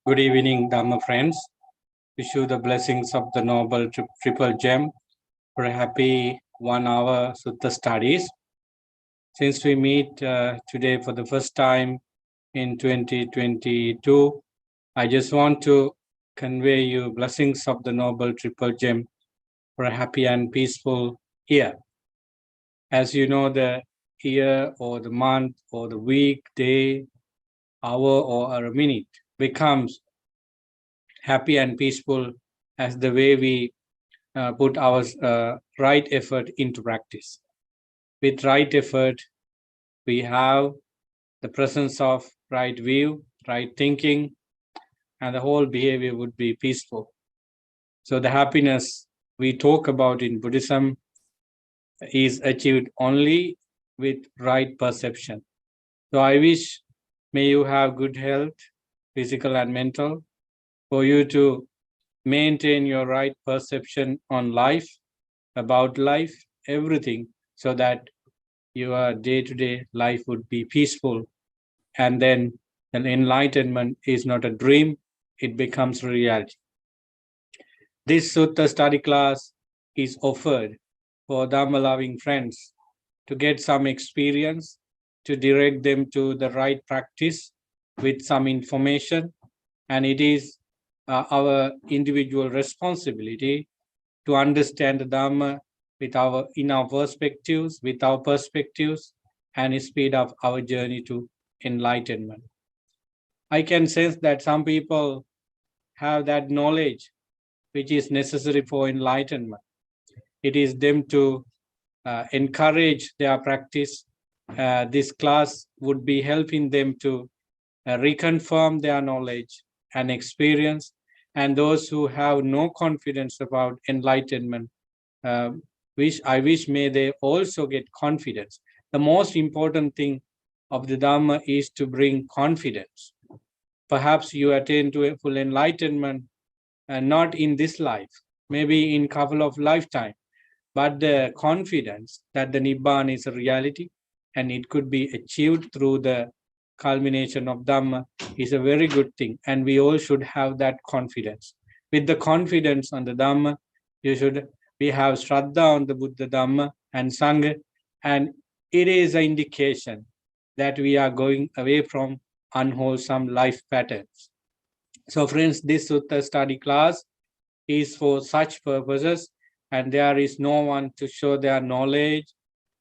Good evening, Dhamma friends. Wish you the blessings of the Noble Triple Gem for a happy 1 hour Sutta studies. Since we meet today for the first time in 2022, I just want to convey you blessings of the Noble Triple Gem for a happy and peaceful year. As you know, the year or the month or the week, day, hour or a minute becomes happy and peaceful as the way we put our right effort into practice. With right effort, we have the presence of right view, right thinking, and the whole behavior would be peaceful. So the happiness we talk about in Buddhism is achieved only with right perception. So I wish may you have good health, physical and mental, for you to maintain your right perception on life, about life, everything, so that your day-to-day life would be peaceful. And then an enlightenment is not a dream, it becomes reality. This Sutta study class is offered for Dhamma-loving friends to get some experience, to direct them to the right practice with some information. And it is our individual responsibility to understand the Dhamma with our perspectives, and speed up our journey to enlightenment. I can sense that some people have that knowledge which is necessary for enlightenment. It is them to encourage their practice. This class would be helping them to reconfirm their knowledge and experience. And those who have no confidence about enlightenment, I wish may they also get confidence. The most important thing of the Dhamma is to bring confidence. Perhaps you attain to a full enlightenment, not in this life, maybe in a couple of lifetimes, but the confidence that the Nibbana is a reality and it could be achieved through the culmination of Dhamma is a very good thing. And we all should have that confidence. With the confidence on the Dhamma, we have Shraddha on the Buddha, Dhamma and Sangha, and it is an indication that we are going away from unwholesome life patterns. So friends, this Sutta study class is for such purposes, and there is no one to show their knowledge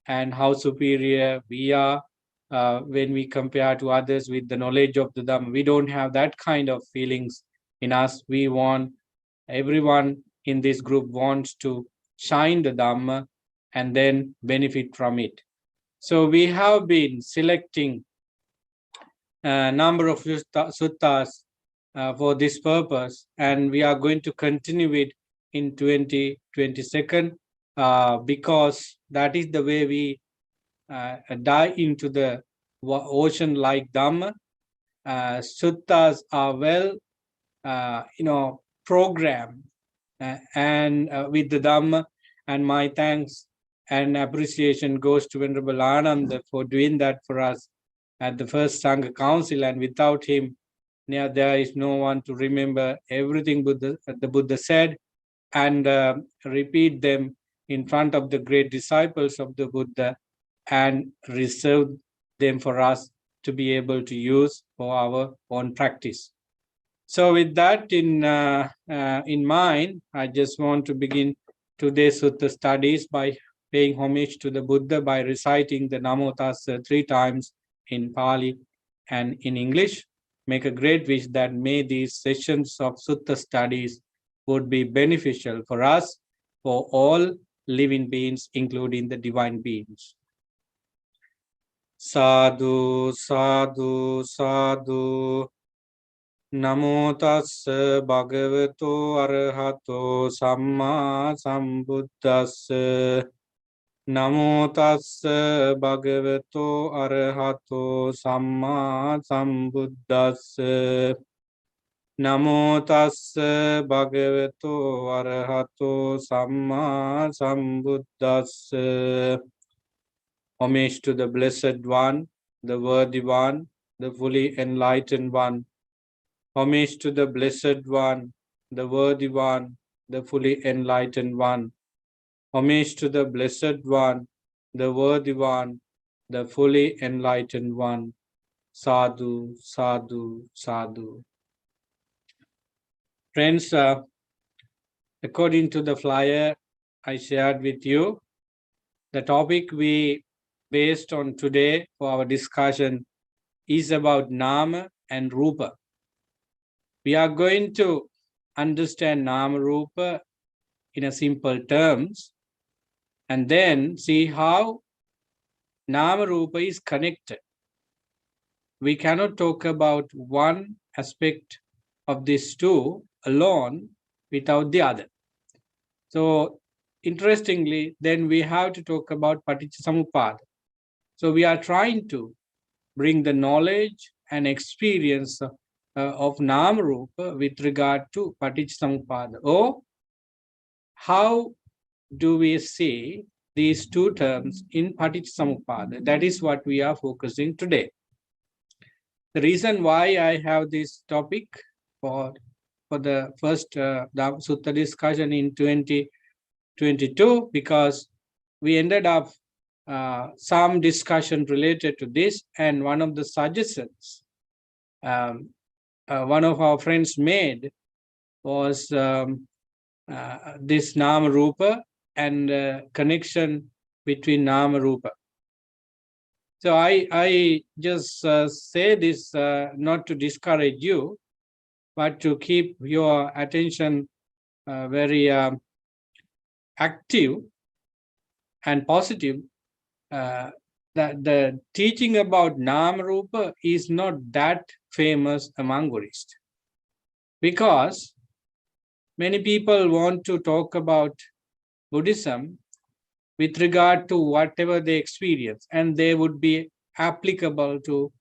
and how superior we are when we compare to others with the knowledge of the Dhamma. We don't have that kind of feelings in us. We want, everyone in this group wants to shine the Dhamma and then benefit from it. So we have been selecting a number of suttas for this purpose, and we are going to continue it in 2022 because that is the way we dive into the ocean like Dhamma. Suttas are well, programmed and with the Dhamma, and my thanks and appreciation goes to Venerable Ananda for doing that for us at the first Sangha Council, and without him, there is no one to remember everything the Buddha said and repeat them in front of the great disciples of the Buddha and reserve them for us to be able to use for our own practice. So with that in mind, I just want to begin today's Sutta studies by paying homage to the Buddha by reciting the Namo Tassa 3 times in Pali and in English. Make a great wish that may these sessions of Sutta studies would be beneficial for us, for all living beings, including the divine beings. Sadhu, sadhu, sadhu. Namo tassa bhagavato arahato samma sambuddhassa. Namo tassa bhagavato arahato samma sambuddhassa. Namo tassa bhagavato arahato samma sambuddhassa. Homage to the Blessed One, the Worthy One, the fully enlightened One. Homage to the Blessed One, the Worthy One, the fully enlightened One. Homage to the Blessed One, the Worthy One, the fully enlightened One. Sadhu, sadhu, sadhu. Friends, according to the flyer I shared with you, the topic we based on today for our discussion is about Nama and Rupa. We are going to understand Nama Rupa in a simple terms and then see how Nama Rupa is connected. We cannot talk about one aspect of these two alone without the other. So interestingly, then we have to talk about Paticcasamuppada. So we are trying to bring the knowledge and experience of Nama Rupa with regard to Paticcasamuppada. Or how do we see these two terms in Paticcasamuppada? That is what we are focusing today. The reason why I have this topic for the first Sutta discussion in 2022, because we ended up some discussion related to this, and one of the suggestions one of our friends made was this Nama Rupa and connection between Nama Rupa. So I just say this not to discourage you, but to keep your attention very active and positive. That the teaching about Nama Rupa is not that famous among Buddhists, because many people want to talk about Buddhism with regard to whatever they experience, and they would be applicable to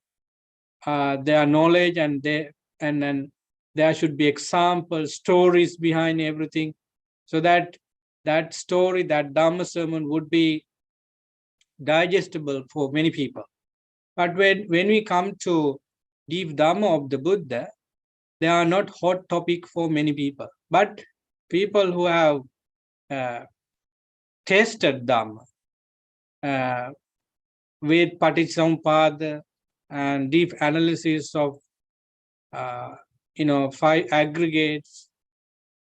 their knowledge, and then there should be example stories behind everything, so that that story, that Dhamma sermon would be digestible for many people. But when we come to deep Dhamma of the Buddha, they are not hot topic for many people. But people who have tasted Dhamma with Paticcasamuppada and deep analysis of 5 aggregates,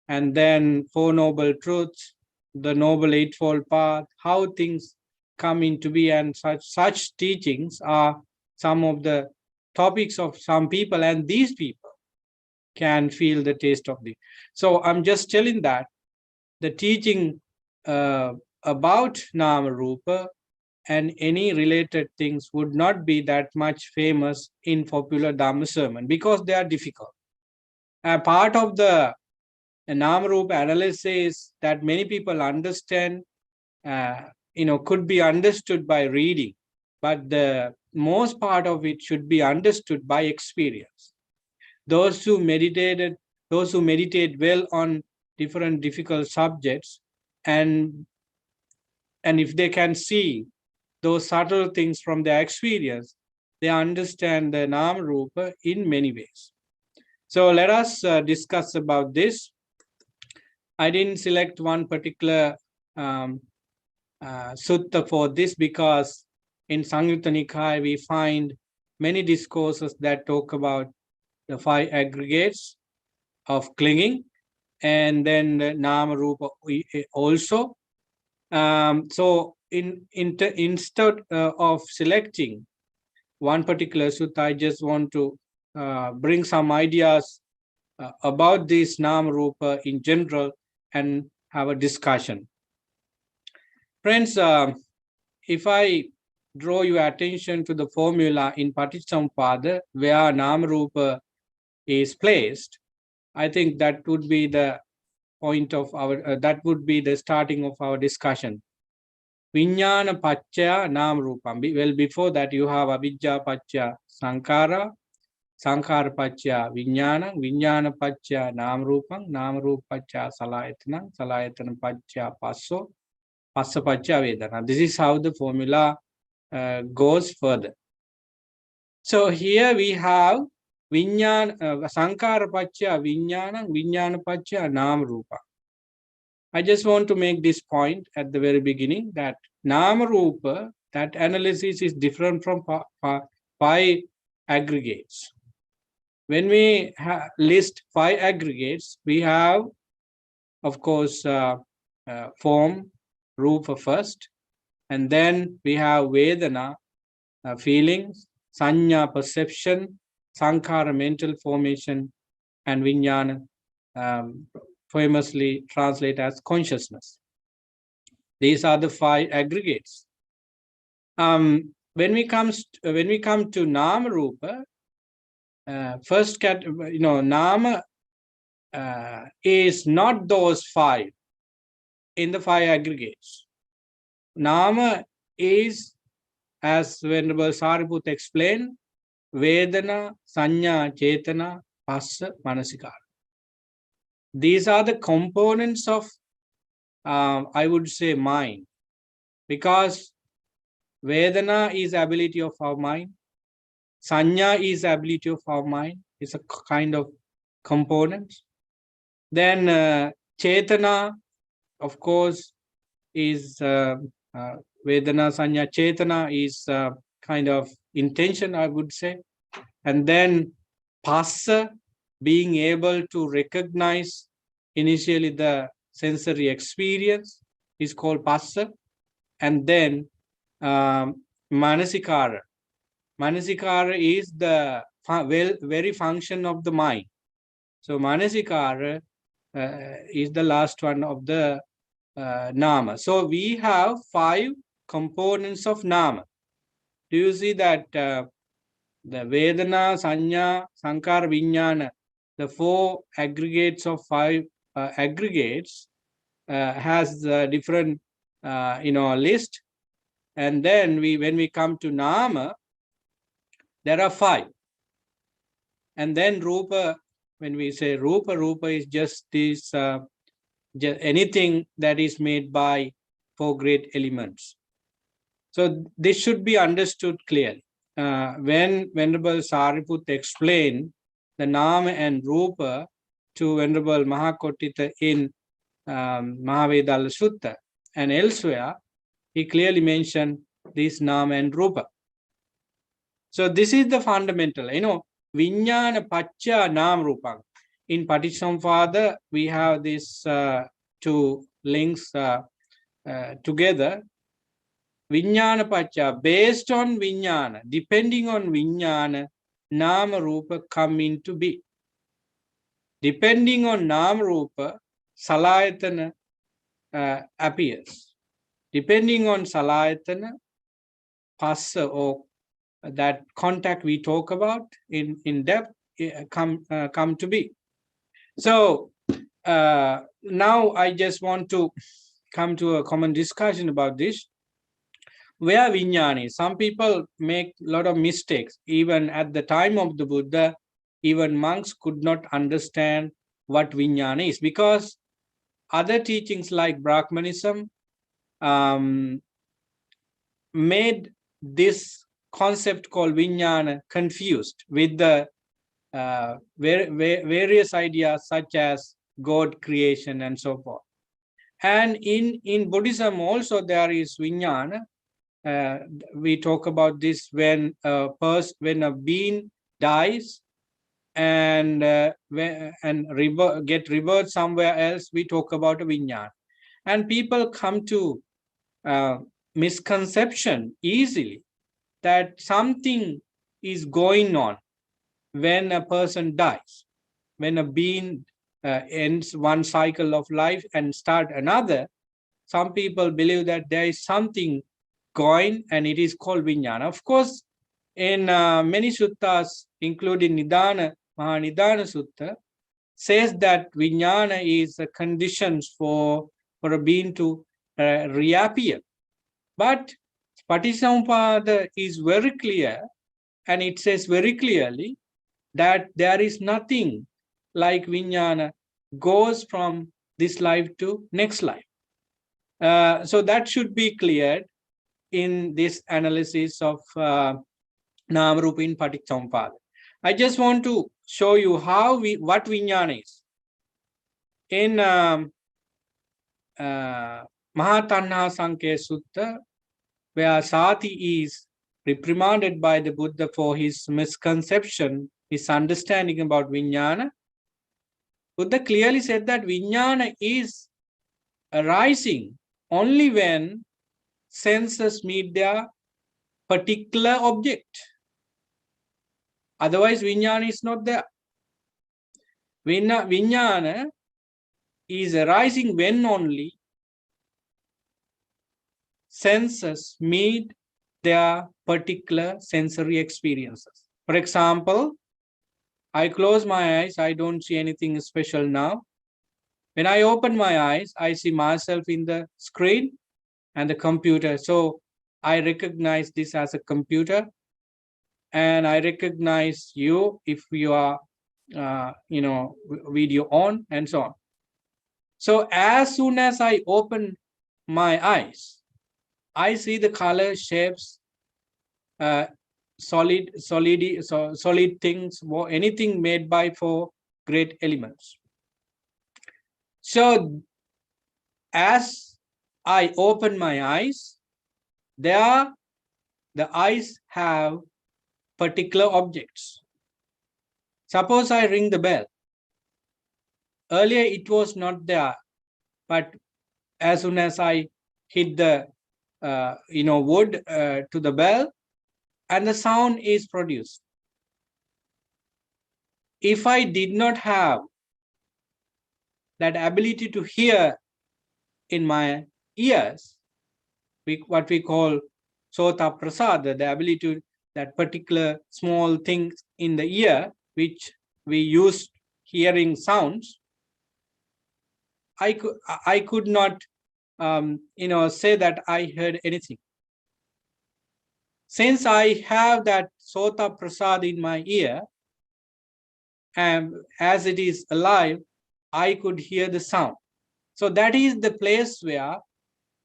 and then 4 noble truths, the noble eightfold path, how things come into be, and such teachings are some of the topics of some people, and these people can feel the taste of the. So I'm just telling that the teaching about Nama Rupa and any related things would not be that much famous in popular Dhamma sermon, because they are difficult. Part of the Nama Rupa analysis that many people understand could be understood by reading, but the most part of it should be understood by experience. Those who meditate well on different difficult subjects, and if they can see those subtle things from their experience, they understand the Nama Rupa in many ways. So let us discuss about this. I didn't select one particular sutta for this, because in Samyutta Nikaya we find many discourses that talk about the 5 aggregates of clinging, and then the Nama Rupa also. So instead of selecting one particular sutta, I just want to bring some ideas about this Nama Rupa in general and have a discussion. Friends, if I draw your attention to the formula in Paticcasamuppada where Nama Rupa is placed, I think that would be the point of our, that would be the starting of our discussion. Vijnana Pacchaya Nama Rupam. Well, before that you have Avijja Pacchaya Sankhara, Sankhara Pacchaya Vijnana, Vijnana Pacchaya Nama Rupam, Nama Rupa Pacchaya Salayatana, Salayatana Pacchaya Passo, Passa Pacchaya Vedana. This is how the formula goes further. So here we have Vijnana, Sankhara Pacchaya Vijnana, Vijnana Pacchaya Nama Rupa. I just want to make this point at the very beginning that Nama Rupa, that analysis is different from 5 aggregates. When we list 5 aggregates, we have, of course, form, Rupa first, and then we have Vedana, feelings, Sanya, perception, Sankhara, mental formation, and Vijnana, famously translate as consciousness. These are the 5 aggregates. When we come to Nama Rupa, first Nama is not those 5 in the 5 aggregates. Nama is, as Venerable Sariputta explained, Vedana, Sanya, Chetana, Passa, Manasikara. These are the components of, I would say, mind, because Vedana is ability of our mind, Sanya is ability of our mind, it's a kind of component. Then Chetana, of course, is Vedana, Sanya, Chetana is kind of intention, I would say. And then Passa, being able to recognize initially the sensory experience is called Passa. And then Manasikara. Manasikara is the very function of the mind. So Manasikara is the last one of the Nama. So we have 5 components of Nama. Do you see that the Vedana, Sanya, Sankhara, Vijnana, the 4 aggregates of 5 aggregates has different list. And then when we come to Nama, there are 5. And then Rupa, when we say Rupa, Rupa is just this, anything that is made by 4 great elements. So this should be understood clearly. When Venerable Sariputta explained the Nama and Rupa to Venerable Mahakottita in Mahavedalla Sutta and elsewhere, he clearly mentioned this Nama and Rupa. So this is the fundamental, Vijnana Pacchaya Nama Rupa. In Paticcasamuppada, we have these 2 links together. Vijnana Pacchaya, based on Vijnana, depending on Vijnana, Nama Rupa come into be. Depending on Nama Rupa, Salayatana appears. Depending on Salayatana, Passa, or that contact we talk about in depth, come to be. So now I just want to come to a common discussion about this. Where Vijnana is, some people make a lot of mistakes. Even at the time of the Buddha, even monks could not understand what Vijnana is, because other teachings like Brahmanism made this concept called Vijnana confused with the various ideas such as God creation and so forth. And in Buddhism also there is Vijnana, we talk about this when a being dies and get revert somewhere else. We talk about a vinyana, and people come to misconception easily that something is going on when a person dies, when a being ends one cycle of life and start another. Some people believe that there is something going and it is called vinyana. Of course, in many suttas, including Mahanidana Sutta, says that vinyana is a conditions for a being to reappear. But Patisampada is very clear, and it says very clearly that there is nothing like vinyana goes from this life to next life. So that should be cleared in this analysis of Namarupa in Paticcasamuppada. I just want to show you what vinyana is. In Mahatanha Sankhya Sutta, where Sati is reprimanded by the Buddha for his misconception, his understanding about vinyana, Buddha clearly said that vinyana is arising only when senses meet their particular object. Otherwise, vinyana is not there. Vinyana is arising when only senses meet their particular sensory experiences. For example, I close my eyes, I don't see anything special now. When I open my eyes, I see myself in the screen and the computer. So I recognize this as a computer, and I recognize you if you are, video on and so on. So as soon as I open my eyes, I see the color, shapes, solid things, anything made by four great elements. So as I open my eyes, the eyes have particular objects. Suppose I ring the bell. Earlier it was not there, but as soon as I hit the wood to the bell, and the sound is produced. If I did not have that ability to hear in my ears, what we call Sota Prasada, the ability to that particular small things in the ear, which we use hearing sounds, I could not say that I heard anything. Since I have that Sota Prasad in my ear, and as it is alive, I could hear the sound. So that is the place where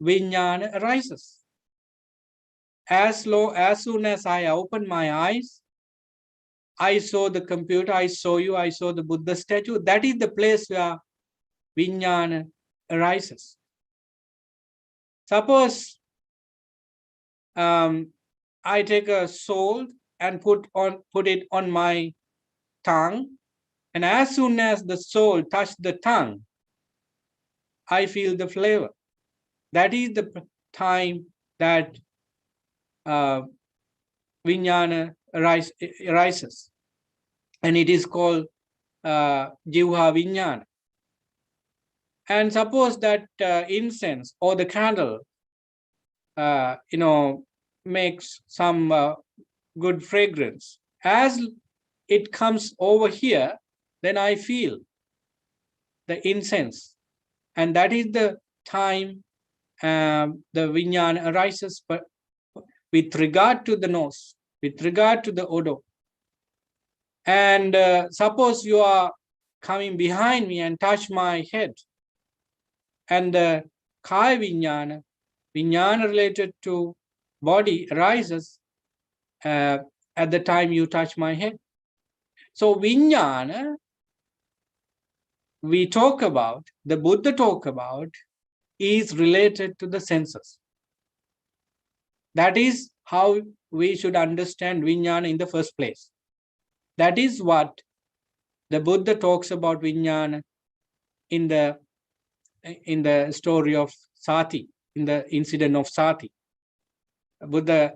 Vijnana arises. As soon as I open my eyes, I saw the computer, I saw you, I saw the Buddha statue. That is the place where Vijnana arises. Suppose I take a salt and put it on my tongue, and as soon as the salt touches the tongue, I feel the flavor. That is the time that Vijnana arises, and it is called Jivha Vijnana. And suppose that incense or the candle, makes some good fragrance. As it comes over here, then I feel the incense, and that is the time the Vijnana arises. But with regard to the nose, with regard to the odor, and suppose you are coming behind me and touch my head, and the Kaya Vijnana, Vijnana related to body arises at the time you touch my head. So Vijnana, we talk about, the Buddha talk about, is related to the senses. That is how we should understand Vijnana in the first place. That is what the Buddha talks about Vijnana in the story of Sati, in the incident of Sati. Buddha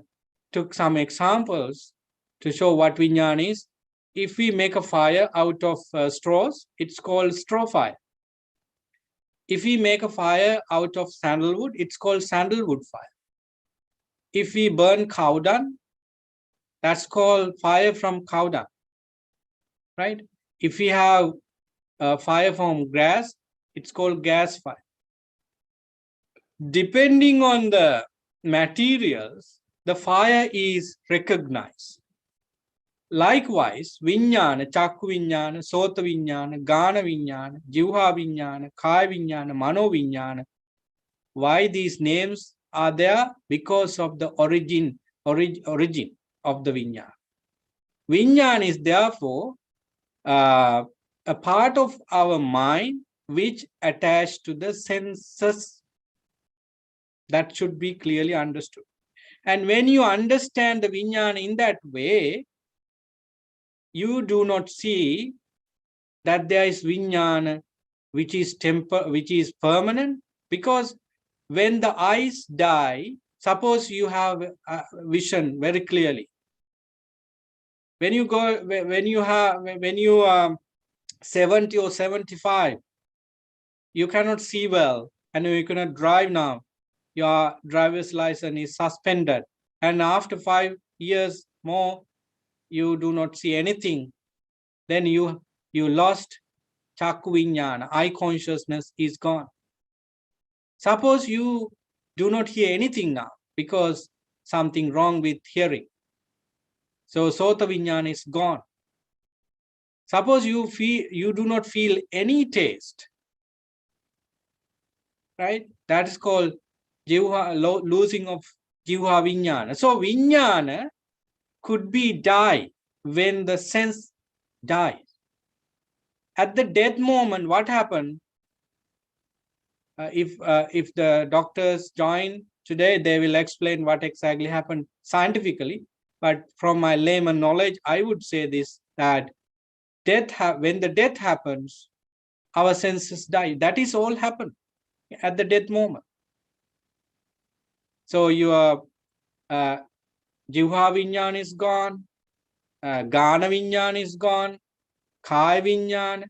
took some examples to show what Vijnana is. If we make a fire out of straws, it's called straw fire. If we make a fire out of sandalwood, it's called sandalwood fire. If we burn cow dung, that's called fire from cow dung, right? If we have fire from grass, it's called gas fire. Depending on the materials, the fire is recognized. Likewise, Vijnana, Chakku Vijnana, Sota Vijnana, Gana Vijnana, Jivha Vijnana, Kaya Vijnana, Mano Vijnana. Why these names are there? Because of the origin of the Vijnana. Vijnana is therefore a part of our mind which attached to the senses. That should be clearly understood. And when you understand the Vijnana in that way, you do not see that there is Vijnana which is permanent, because when the eyes die, suppose you have a vision very clearly. When you are 70 or 75, you cannot see well and you cannot drive now. Your driver's license is suspended, and after 5 years more, you do not see anything. Then you lost Chakku Vijnana, eye consciousness is gone. Suppose you do not hear anything now because something wrong with hearing. So Sota Vijnana is gone. Suppose you do not feel any taste, right? That is called losing of Jivha Vijnana. So Vijnana could be die when the sense dies. At the death moment, what happened? If the doctors join today, they will explain what exactly happened scientifically. But from my layman knowledge, I would say this, that when the death happens, our senses die. That is all happened at the death moment. So your Jivha Vijnana is gone, Gana Vijnana is gone, Kaya Vijnana,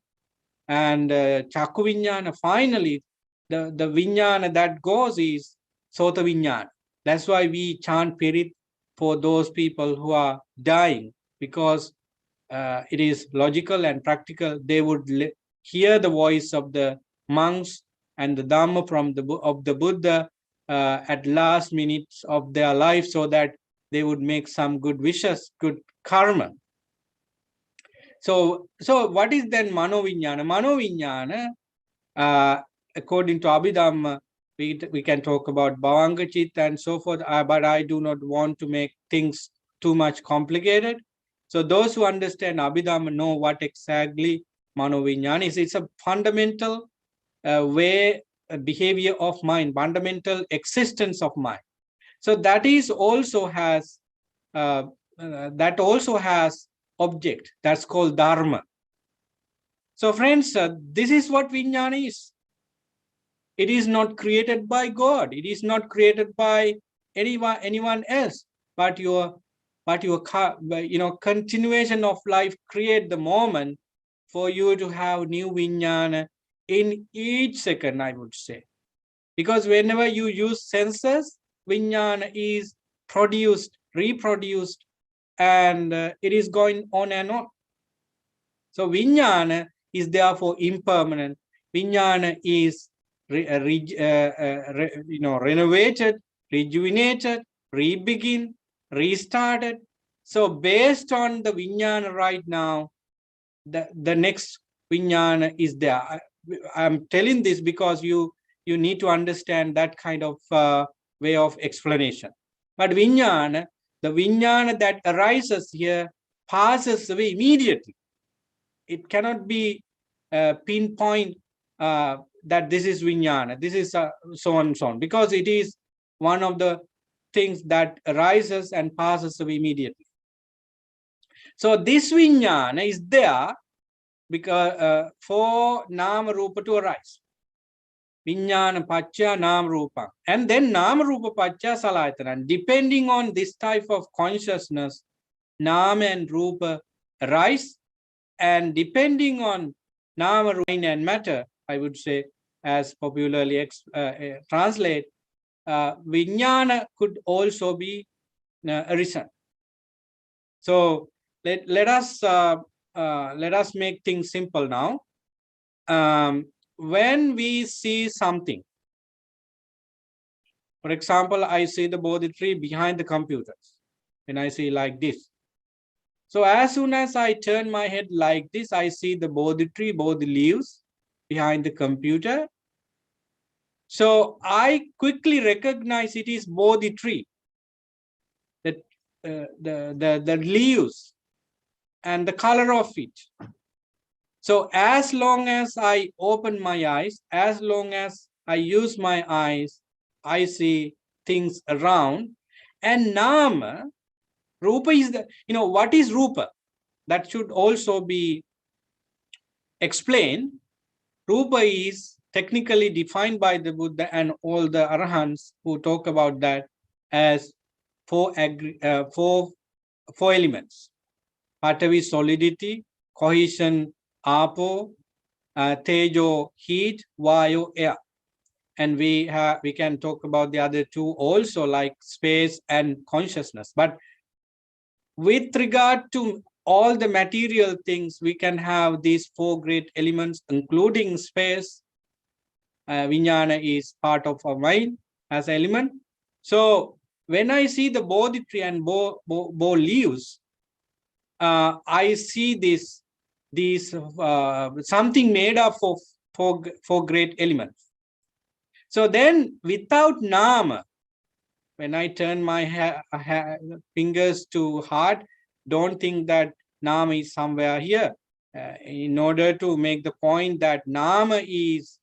and Chakku Vijnana. Finally, the Vijnana that goes is Sota Vijnana. That's why we chant Pirit for those people who are dying, because it is logical and practical. They would hear the voice of the monks and the Dhamma of the Buddha at last minutes of their life, so that they would make some good wishes, good karma. So what is then Mano Vijnana? Mano Vijnana, according to Abhidhamma, we can talk about Bhavanga Chitta and so forth, but I do not want to make things too much complicated. So those who understand Abhidhamma know what exactly Mano Vijnana is. It's a fundamental behavior of mind, fundamental existence of mind. So that also has object, that's called Dharma. So friends, this is what Vijnana is. It is not created by God. It is not created by anyone else, but your continuation of life create the moment for you to have new Vijnana in each second, I would say. Because whenever you use senses, Vijnana is produced, reproduced, and it is going on and on. So Vijnana is therefore impermanent. Vijnana is renovated, rejuvenated, rebegin, restarted. So based on the Vijnana right now, the next Vijnana is there. I'm telling this because you need to understand that kind of way of explanation. But Vijnana, the Vijnana that arises here passes away immediately. It cannot be pinpoint that this is Vijnana, this is so on and so on, because it is one of the things that arises and passes away immediately. So this vijnana is there because for nama rupa to arise. Vijnana pacca nama rupa. And then nama rupa pacca salayatana. And depending on this type of consciousness, nama and rupa arise. And depending on nama, rupa, and matter, I would say, as popularly translate, vijnana could also be arisen. So let us make things simple now. When we see something, for example, I see the Bodhi tree behind the computers, and I see like this. So as soon as I turn my head like this, I see the Bodhi tree, Bodhi leaves behind the computer. So I quickly recognize it is Bodhi tree, that the leaves and the color of it. So as long as I open my eyes, as long as I use my eyes, I see things around. And nama, rupa is the, what is rupa? That should also be explained. Rupa is technically defined by the Buddha and all the Arahants who talk about that as four elements. Patavi, solidity; cohesion, apo; tejo, heat; vayu, air. And we can talk about the other two also, like space and consciousness. But with regard to all the material things, we can have these four great elements, including space. Vijnana is part of our mind as an element. So when I see the Bodhi tree and Bo leaves, I see these something made up of four great elements. So then, without nama, when I turn my fingers to heart, don't think that nama is somewhere here. In order to make the point that nama is,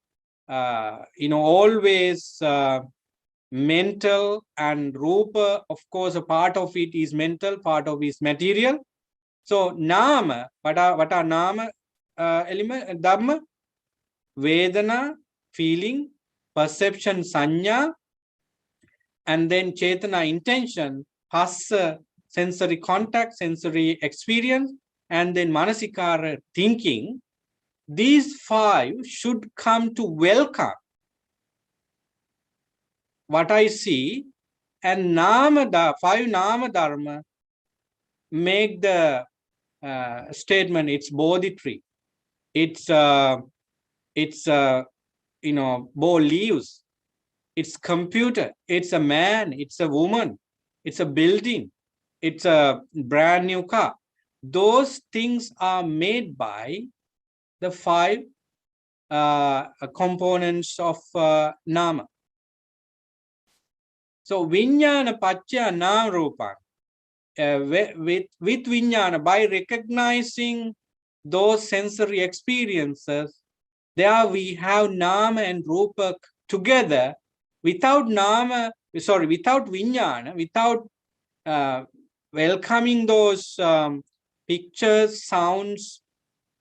always mental, and rupa, of course, a part of it is mental, part of it is material. So nama, what are nama element? Dhamma, vedana, feeling; perception, sanya; and then chetana, intention; phassa, sensory contact, sensory experience; and then manasikara, thinking. These five should come to welcome what I see, and five nama dharma make the statement. It's Bodhi tree. It's Bo leaves. It's computer. It's a man. It's a woman. It's a building. It's a brand new car. Those things are made by the five components of nama. So vijnana pacca nama rupa. With vijnana, by recognizing those sensory experiences, there we have nama and rupa together. Without vijnana, without welcoming those pictures, sounds,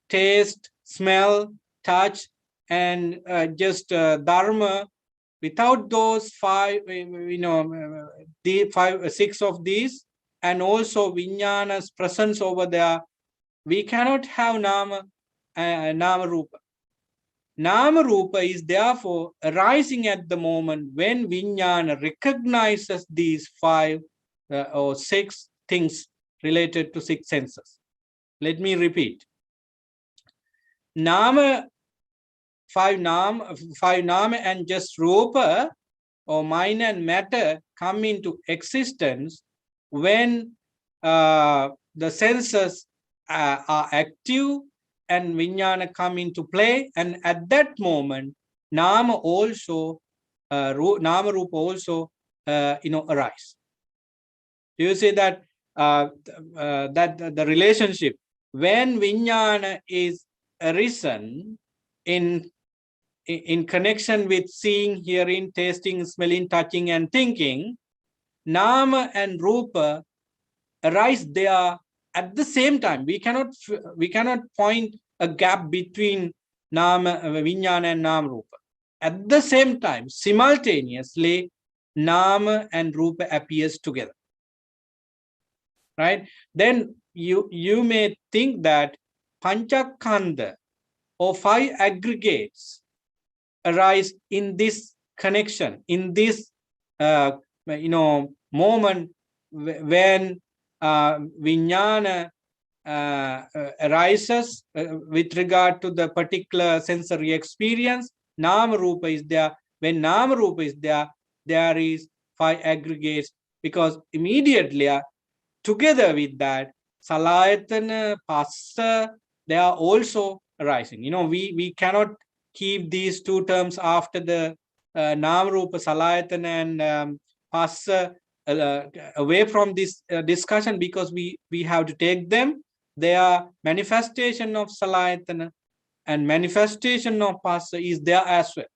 taste, smell, touch, and just dharma, without those five, six of these, and also vijnana's presence over there, we cannot have nama rupa. Nama rupa is therefore arising at the moment when vijnana recognizes these five or six things related to six senses. Let me repeat. Five nama and just rupa or mind and matter come into existence when the senses are active and vijnana come into play, and at that moment nama also nama rupa also arise. Do you see that that the relationship when vijnana is arisen in connection with seeing, hearing, tasting, smelling, touching, and thinking, Nama and Rupa arise there at the same time. We cannot point a gap between Nama, Vijnana and Nama Rupa. At the same time, simultaneously, Nama and Rupa appears together. Right? Then you may think that Panchakanda or 5 aggregates arise in this connection, in this moment when Vijnana arises with regard to the particular sensory experience. Nama Rupa is there. When Nama Rupa is there, there is 5 aggregates, because immediately together with that, Salayatana, Passa, they are also arising. We cannot keep these two terms after the Nam Rupa, Salayatana and Passa away from this discussion, because we have to take them. They are manifestation of Salayatana, and manifestation of Passa is there as well.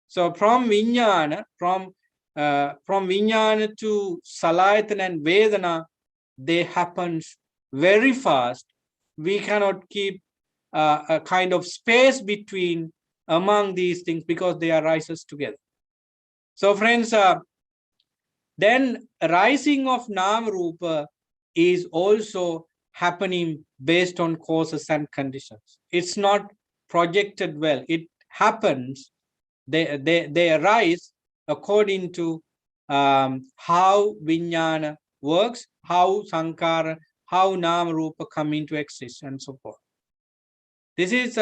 So from Vijnana, from Vijnana to Salayatana and Vedana, they happen very fast. We cannot keep a kind of space between among these things, because they arises together. So friends, then rising of Nam Rupa is also happening based on causes and conditions. It's not projected well. It happens. They arise according to how Vijnana works, how Sankara, how Nam Rupa come into existence, and so forth. This is,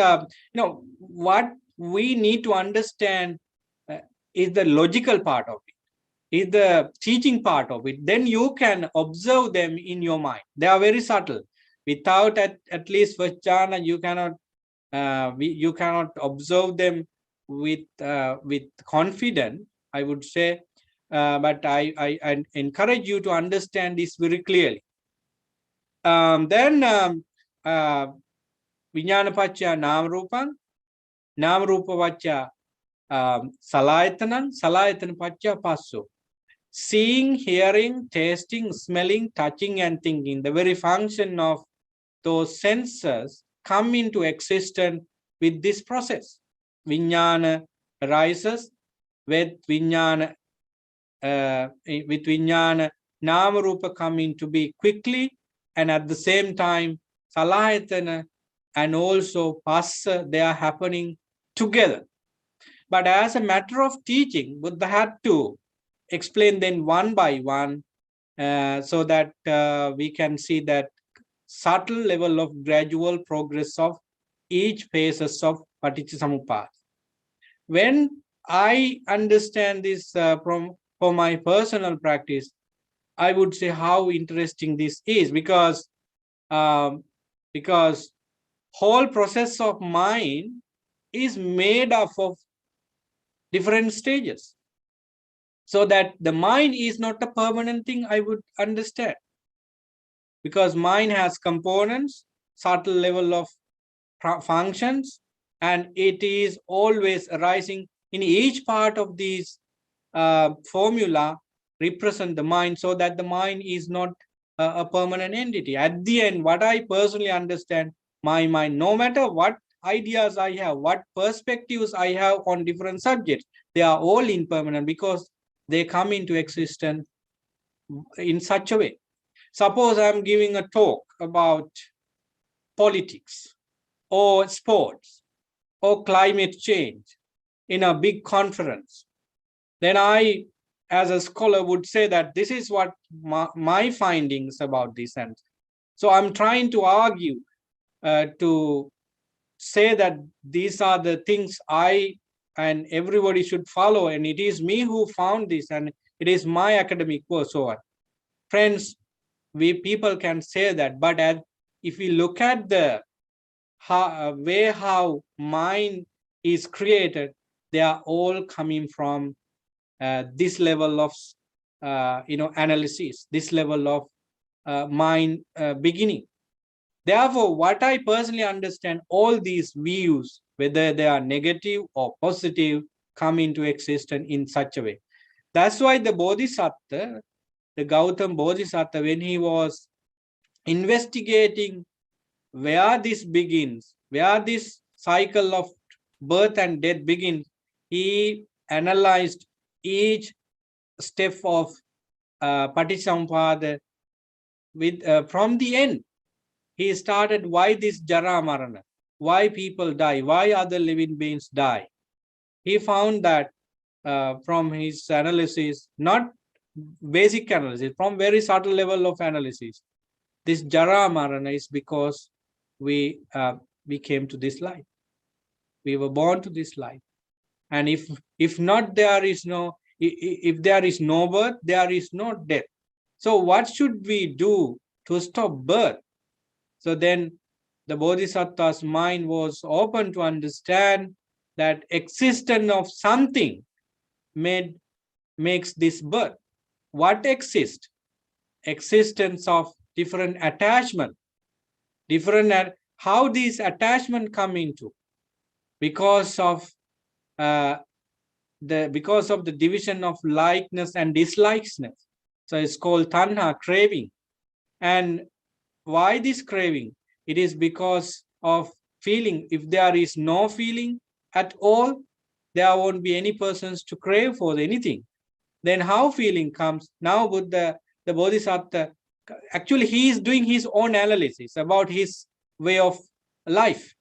what we need to understand is the logical part of it, is the teaching part of it. Then you can observe them in your mind. They are very subtle. Without at least first jhana, you cannot observe them with confidence, I would say. But I encourage you to understand this very clearly. Then Vijnana Paccha Nam Rupam, Nam Rupa Paccha Salayatanan, Salayatana Paccha Passo. Seeing, hearing, tasting, smelling, touching, and thinking, the very function of those senses come into existence with this process. Vijnana arises with Vijnana, Nama Rupa come into be quickly, and at the same time, Salayatana and also Passa, they are happening together. But as a matter of teaching, Buddha had to explain them one by one, so that we can see that subtle level of gradual progress of each phases of Paticcasamuppada. When I understand this from my personal practice, I would say how interesting this is, because whole process of mind is made up of different stages. So that the mind is not a permanent thing, I would understand. Because mind has components, subtle level of functions, and it is always arising in each part of these formula represent the mind, so that the mind is not a permanent entity. At the end, what I personally understand, my mind, no matter what ideas I have, what perspectives I have on different subjects, they are all impermanent, because they come into existence in such a way. Suppose I'm giving a talk about politics or sports or climate change in a big conference. Then I, as a scholar, would say that this is what my findings about this. And so I'm trying to argue to say that these are the things I and everybody should follow, and it is me who found this, and it is my academic work, so on. Friends, we people can say that, but if we look at the way how mind is created, they are all coming from this level of analysis, this level of mind beginning. Therefore, what I personally understand, all these views, whether they are negative or positive, come into existence in such a way. That's why the Bodhisattva the Gautam Bodhisattva, when he was investigating where this begins, where this cycle of birth and death begins, he analyzed each step of Paticampada with from the end. He started why this Jara Marana, why people die, why other living beings die. He found that from his analysis, not basic analysis, from very subtle level of analysis, this Jara Marana is because we came to this life. We were born to this life. And if not, there is no, if there is no birth, there is no death. So what should we do to stop birth? So then the Bodhisattva's mind was open to understand that existence of something makes this birth. What exists? Existence of different attachment, how these attachment come into, because of the division of likeness and dislikeness. So it's called tanha, craving. And why this craving? It is because of feeling. If there is no feeling at all, there won't be any persons to crave for anything. Then how feeling comes? Now Buddha, the Bodhisattva, actually he is doing his own analysis about his way of life.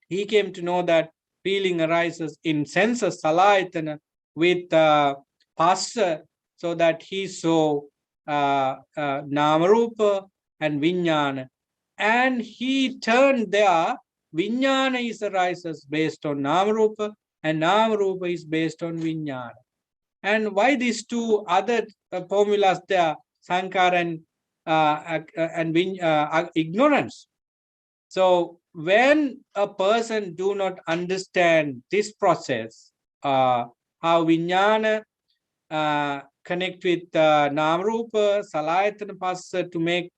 He came to know that feeling arises in senses, salayatana, with passa, so that he saw namarupa and vijnana. And he turned there, vijnana is arises based on namarupa, and namarupa is based on vijnana. And why these two other formulas there, sankara and ignorance? So when a person do not understand this process, how vijnana connect with namarupa, salayatana passa to make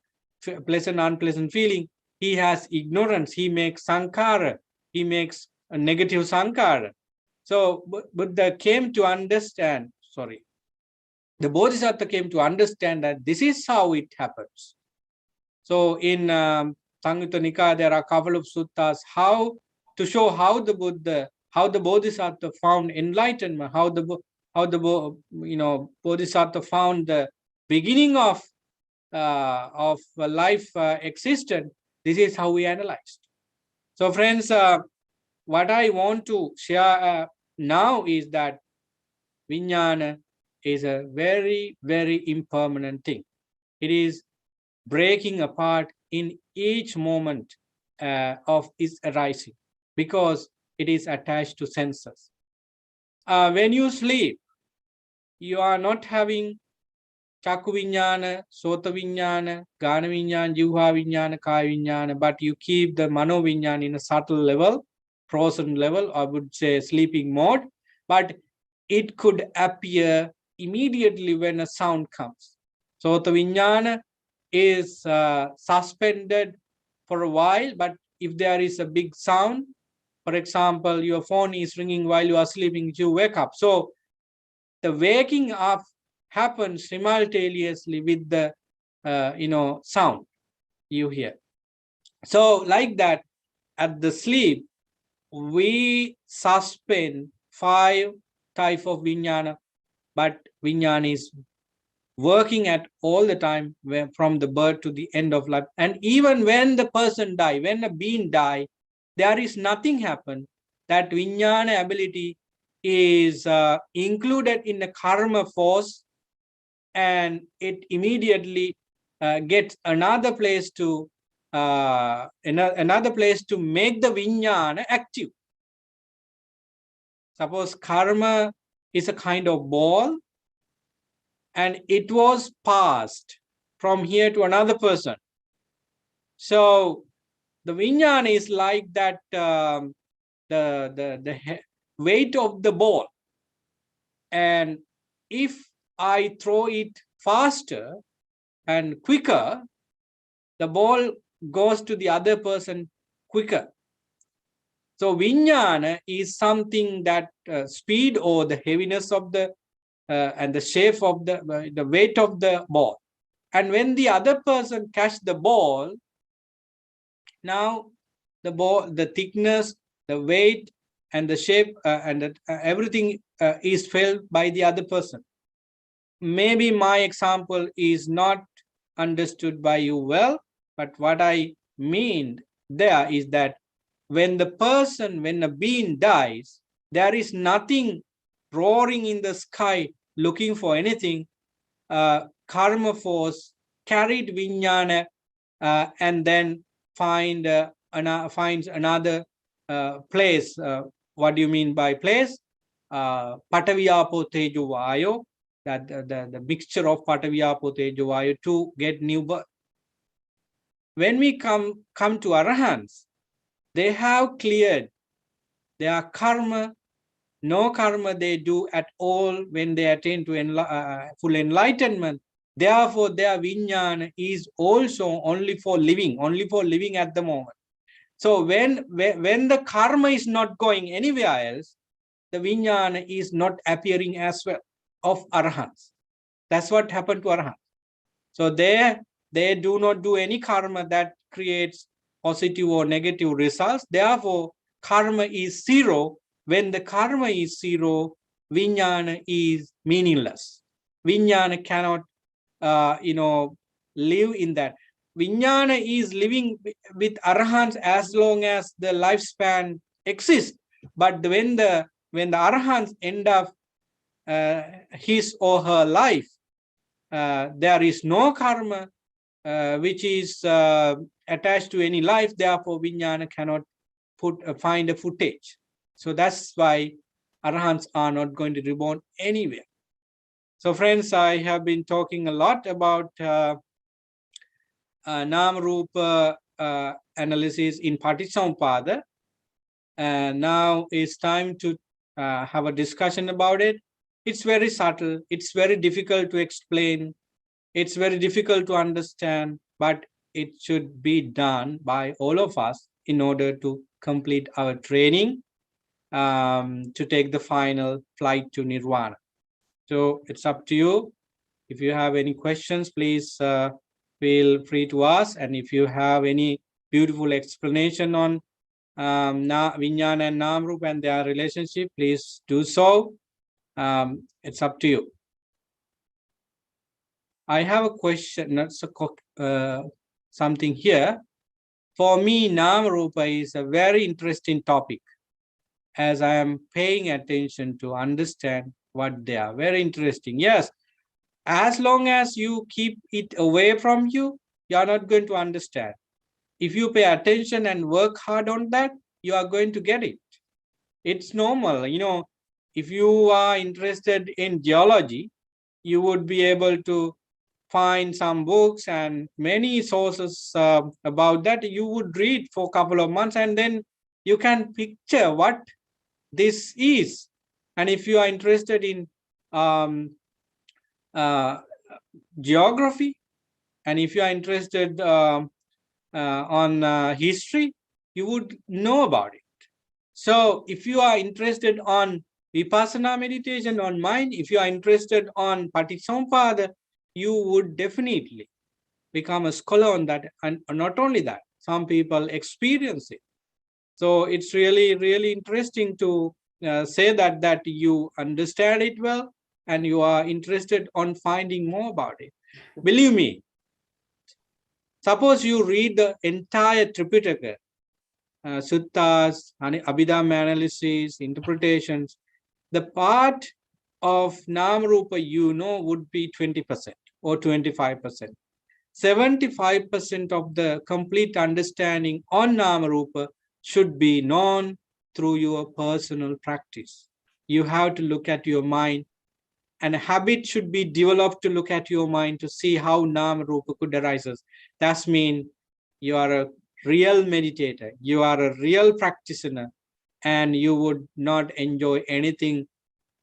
pleasant, unpleasant feeling, he has ignorance. He makes sankara. He makes a negative sankara. So Buddha came to understand, the Bodhisattva came to understand that this is how it happens. So in Samyutta Nikaya, there are a couple of suttas how to show how the Buddha, how the Bodhisattva found enlightenment, how the Bodhisattva found the beginning of life existed. This is how we analyzed. So friends, what I want to share now is that vijnana is a very, very impermanent thing. It is breaking apart in each moment of its arising, because it is attached to senses. When you sleep, you are not having Chakku vijnana, Sota vijnana, Gana vijnana, Jihva vijnana, Kaya vijnana, but you keep the Mano vijnana in a subtle level, frozen level, I would say sleeping mode, but it could appear immediately when a sound comes. Sota vijnana is suspended for a while, but if there is a big sound, for example, your phone is ringing while you are sleeping, you wake up. So the waking up happens simultaneously with the sound you hear. So like that, at the sleep, we suspend 5 types of vijnana, but vijnana is working at all the time, from the birth to the end of life. And even when the person die, when a being die, there is nothing happen. That vijnana ability is included in the karma force, and it immediately gets another place to make the vijnana active. Suppose karma is a kind of ball, and it was passed from here to another person. So the vijnana is like that, the weight of the ball. And if I throw it faster and quicker, the ball goes to the other person quicker. So vijnana is something that speed or the heaviness of the and the shape of the weight of the ball. And when the other person catch the ball, now the ball, the thickness, the weight, and the shape, and everything is felt by the other person. Maybe my example is not understood by you well, but what I mean there is that when a being dies, there is nothing roaring in the sky looking for anything. Karma force carried Vijnana and then finds another place. What do you mean by place? Pataviyapo Tejo Vayo, that the mixture of Pataviyapo Tejo Vayo to get new birth. When we come to Arahants, they have cleared their karma. No karma they do at all when they attain to full enlightenment. Therefore, their Vijnana is also only for living at the moment. So when the karma is not going anywhere else, the Vijnana is not appearing as well of Arahants. That's what happened to Arahants. So they do not do any karma that creates positive or negative results. Therefore, karma is zero. When the karma is zero, Vijnana is meaningless. Vijnana cannot, live in that. Vijnana is living with Arahants as long as the lifespan exists. But when the Arahants end up his or her life, there is no karma which is attached to any life. Therefore, Vijnana cannot find a footage. So that's why Arahants are not going to reborn anywhere. So friends, I have been talking a lot about Nam Rupa analysis in Paticcasamuppada. And now it's time to have a discussion about it. It's very subtle. It's very difficult to explain. It's very difficult to understand, but it should be done by all of us in order to complete our training to take the final flight to Nirvana. So it's up to you. If you have any questions, please feel free to ask. And if you have any beautiful explanation on Vijnana and Nam Rupa and their relationship, please do so. It's up to you. I have a question, not so something here. For me, Nam Rupa is a very interesting topic, as I am paying attention to understand what they are. Very interesting. Yes, as long as you keep it away from you, you are not going to understand. If you pay attention and work hard on that, you are going to get it. It's normal. If you are interested in geology, you would be able to find some books and many sources about that. You would read for a couple of months and then you can picture what this is. And if you are interested in geography, and if you are interested on history, you would know about it. So if you are interested on Vipassana meditation, on mind, if you are interested on Paticcasamuppada, you would definitely become a scholar on that. And not only that, some people experience it. So it's really, really interesting to say that you understand it well and you are interested on finding more about it. Believe me, suppose you read the entire Tripitaka, suttas, Abhidhamma analysis, interpretations, the part of Nam Rupa would be 20% or 25%. 75% of the complete understanding on Nam Rupa should be known through your personal practice. You have to look at your mind, and a habit should be developed to look at your mind to see how Nam Rupa could arise. That means you are a real meditator, you are a real practitioner, and you would not enjoy anything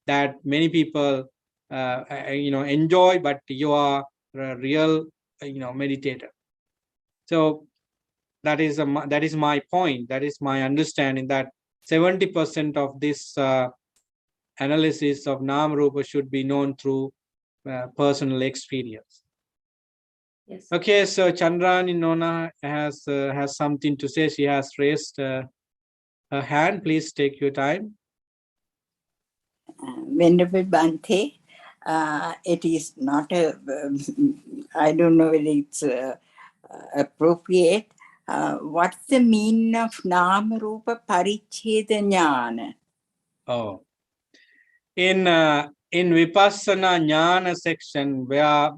that many people enjoy, but you are a real meditator. So that is my point. That is my understanding, that 70% of this analysis of Nama Rupa should be known through personal experience. Yes. Okay, so Chandrani Nona has something to say. She has raised her hand. Please take your time. Venerable Bhante, it is not a, I don't know whether it's appropriate. What's the meaning of Nama Rupa Paricheda Jnana? Oh, in Vipassana Jnana section, where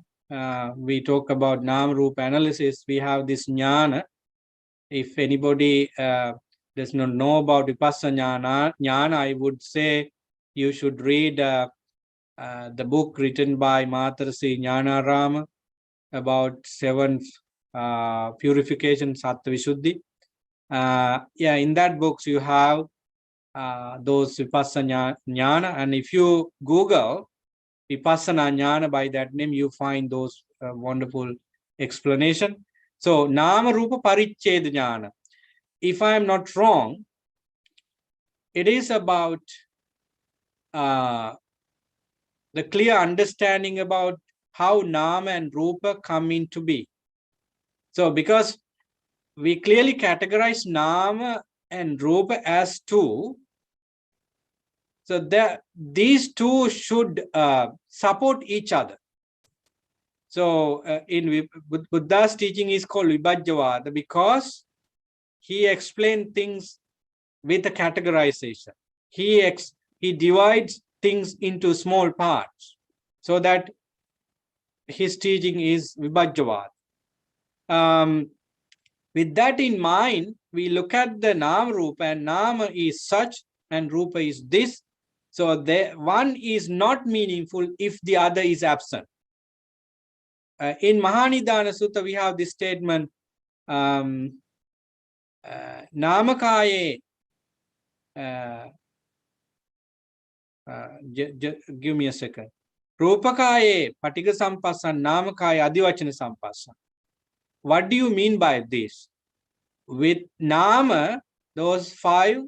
we talk about Nama Rupa analysis, we have this Jnana. If anybody does not know about Vipassana Jnana, I would say you should read the book written by Matarasi Jnanarama about 7 purification Sattva Visuddhi. Yeah, in that books you have those Vipassana Jnana, and if you Google Vipassana Jnana by that name, you find those wonderful explanation. So Nama Rupa Paricheda Jnana, if I am not wrong, it is about the clear understanding about how Nama and Rupa come into be. So because we clearly categorize Nama and Rupa as two, so these two should support each other. So in Buddha's teaching is called Vibhajyavada because he explained things with a categorization. He divides things into small parts so that his teaching is Vibhajyavada. With that in mind, we look at the Nama Rupa, and Nama is such and Rupa is this. So one is not meaningful if the other is absent. In Mahanidana Sutta, we have this statement, Namakaye, give me a second. Rupakaye, Patiga Sampassan, Namakaye, Adivachana Sampassan. What do you mean by this? With Nama, those 5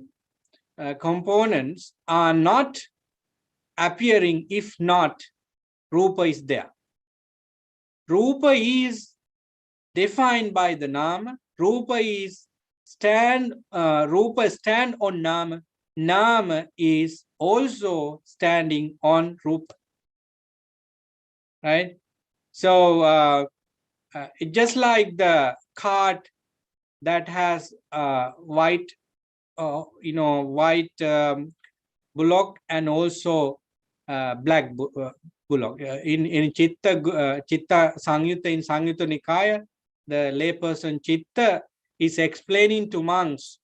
components are not appearing if not Rupa is there. Rupa is defined by the Nama. Rupa stand on Nama. Nama is also standing on Rupa. Right? So it's just like the cart that has white, white bullock and also black bullock. In Chitta Sangyutta, in Sangyutta Nikaya, the layperson Chitta is explaining to monks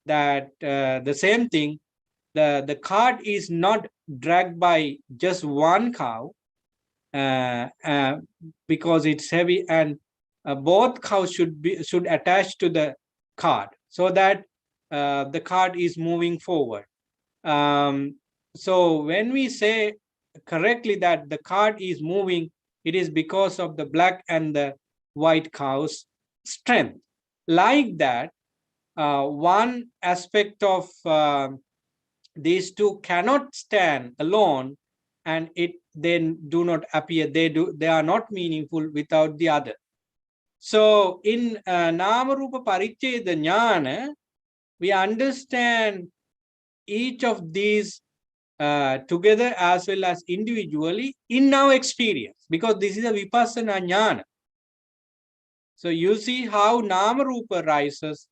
that the same thing, the cart is not dragged by just one cow because it's heavy, and both cows should attach to the cart so that the cart is moving forward. So when we say correctly that the cart is moving, it is because of the black and the white cow's strength. Like that, one aspect of these two cannot stand alone, and it then do not appear. They are not meaningful without the other. So in Nama Rupa Paricheda Jnana, we understand each of these together as well as individually in our experience, because this is a Vipassana Jnana. So you see how Nama Rupa rises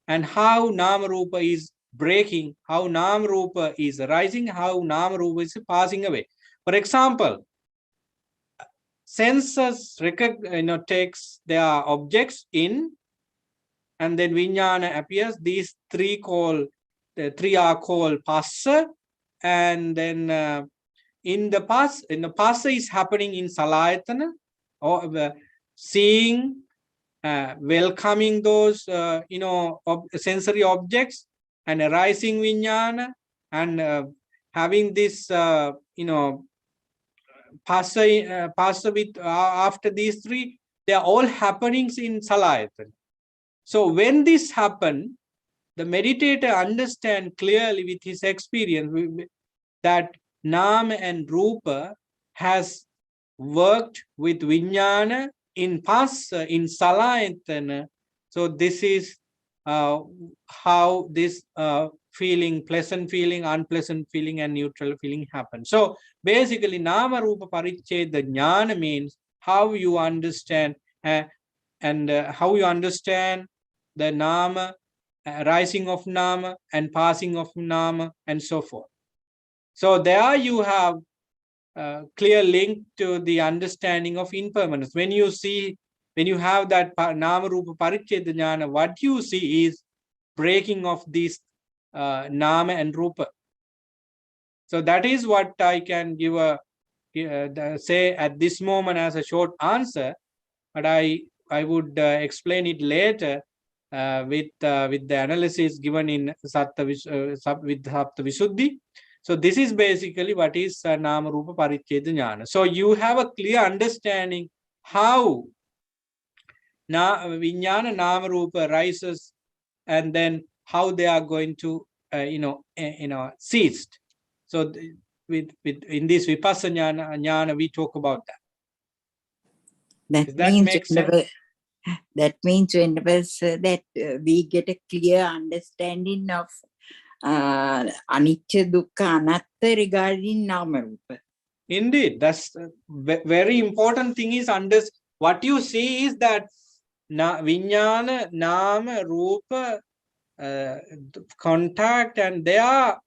and how Nama Rupa is breaking, how Nama Rupa is rising, how Nama Rupa is passing away. For example, senses takes their objects in, and then Vijnana appears. These three are called Passa, and then in the Passa is happening in Salayatana, or seeing, welcoming those sensory objects, and arising Vijnana, and having this Passa with after these three, they are all happenings in Salayatana. So when this happens, the meditator understands clearly with his experience that Nama and Rupa has worked with Vijnana in Passa, in Salayatana. So this is how this feeling, pleasant feeling, unpleasant feeling, and neutral feeling happen. So basically, Nama Rupa Paricheda Jnana means how you understand and how you understand the Nama, rising of Nama and passing of Nama, and so forth. So there you have clear link to the understanding of impermanence. When you have that Nama Rupa Paricheda Jnana, what you see is breaking of these Nama and Rupa. So that is what I can give say at this moment as a short answer, but I would explain it later with the analysis given in Satta with Satta Visuddhi. So this is basically what is Nama Rupa Paricheda Jnana. So you have a clear understanding how Vijnana Nama Rupa rises, and then how they are going to ceased. So with in this Vipassana Jnana we talk about that. Does that make sense? That means whenever that we get a clear understanding of anicca, dukkha, anatta regarding nama rupa. Indeed, that's very important thing is what you see is that Vijnana, Nama, Rupa, contact, and they are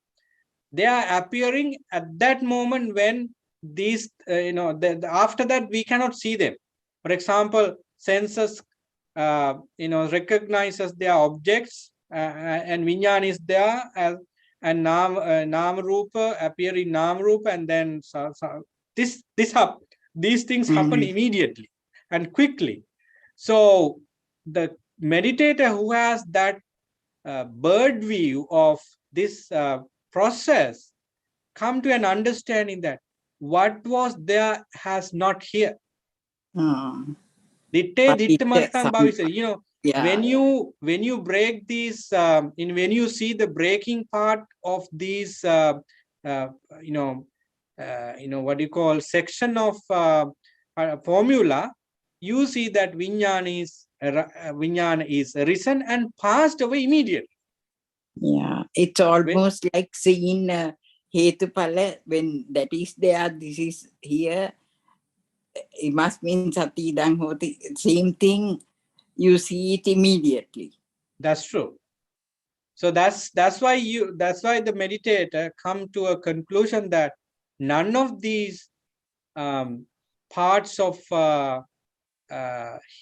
appearing at that moment when these after that we cannot see them. For example, senses recognizes their objects, and Vijnana is there and Nama Rupa appear in Nama Rupa, and then these things happen immediately and quickly. So the meditator who has that bird view of this process come to an understanding that what was there has not here. When you break these when you see the breaking part of these what you call section of formula, you see that Vijnana is risen and passed away immediately. Yeah, it's almost like seeing Hetupala, when that is there, this is here. It must mean Sati Idang Hoti. Same thing, you see it immediately. That's true. So that's why the meditator come to a conclusion that none of these parts of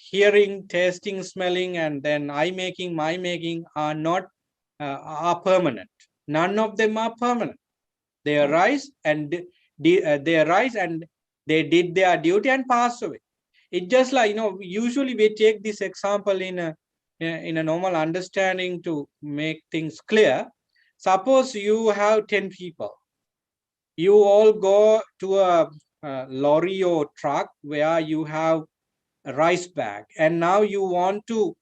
hearing, tasting, smelling, and then eye making, my making are not are permanent. None of them are permanent. They arise and they did their duty and pass away. It's just like, usually we take this example in a normal understanding to make things clear. Suppose you have 10 people. You all go to a lorry or truck where you have a rice bag, and now you want to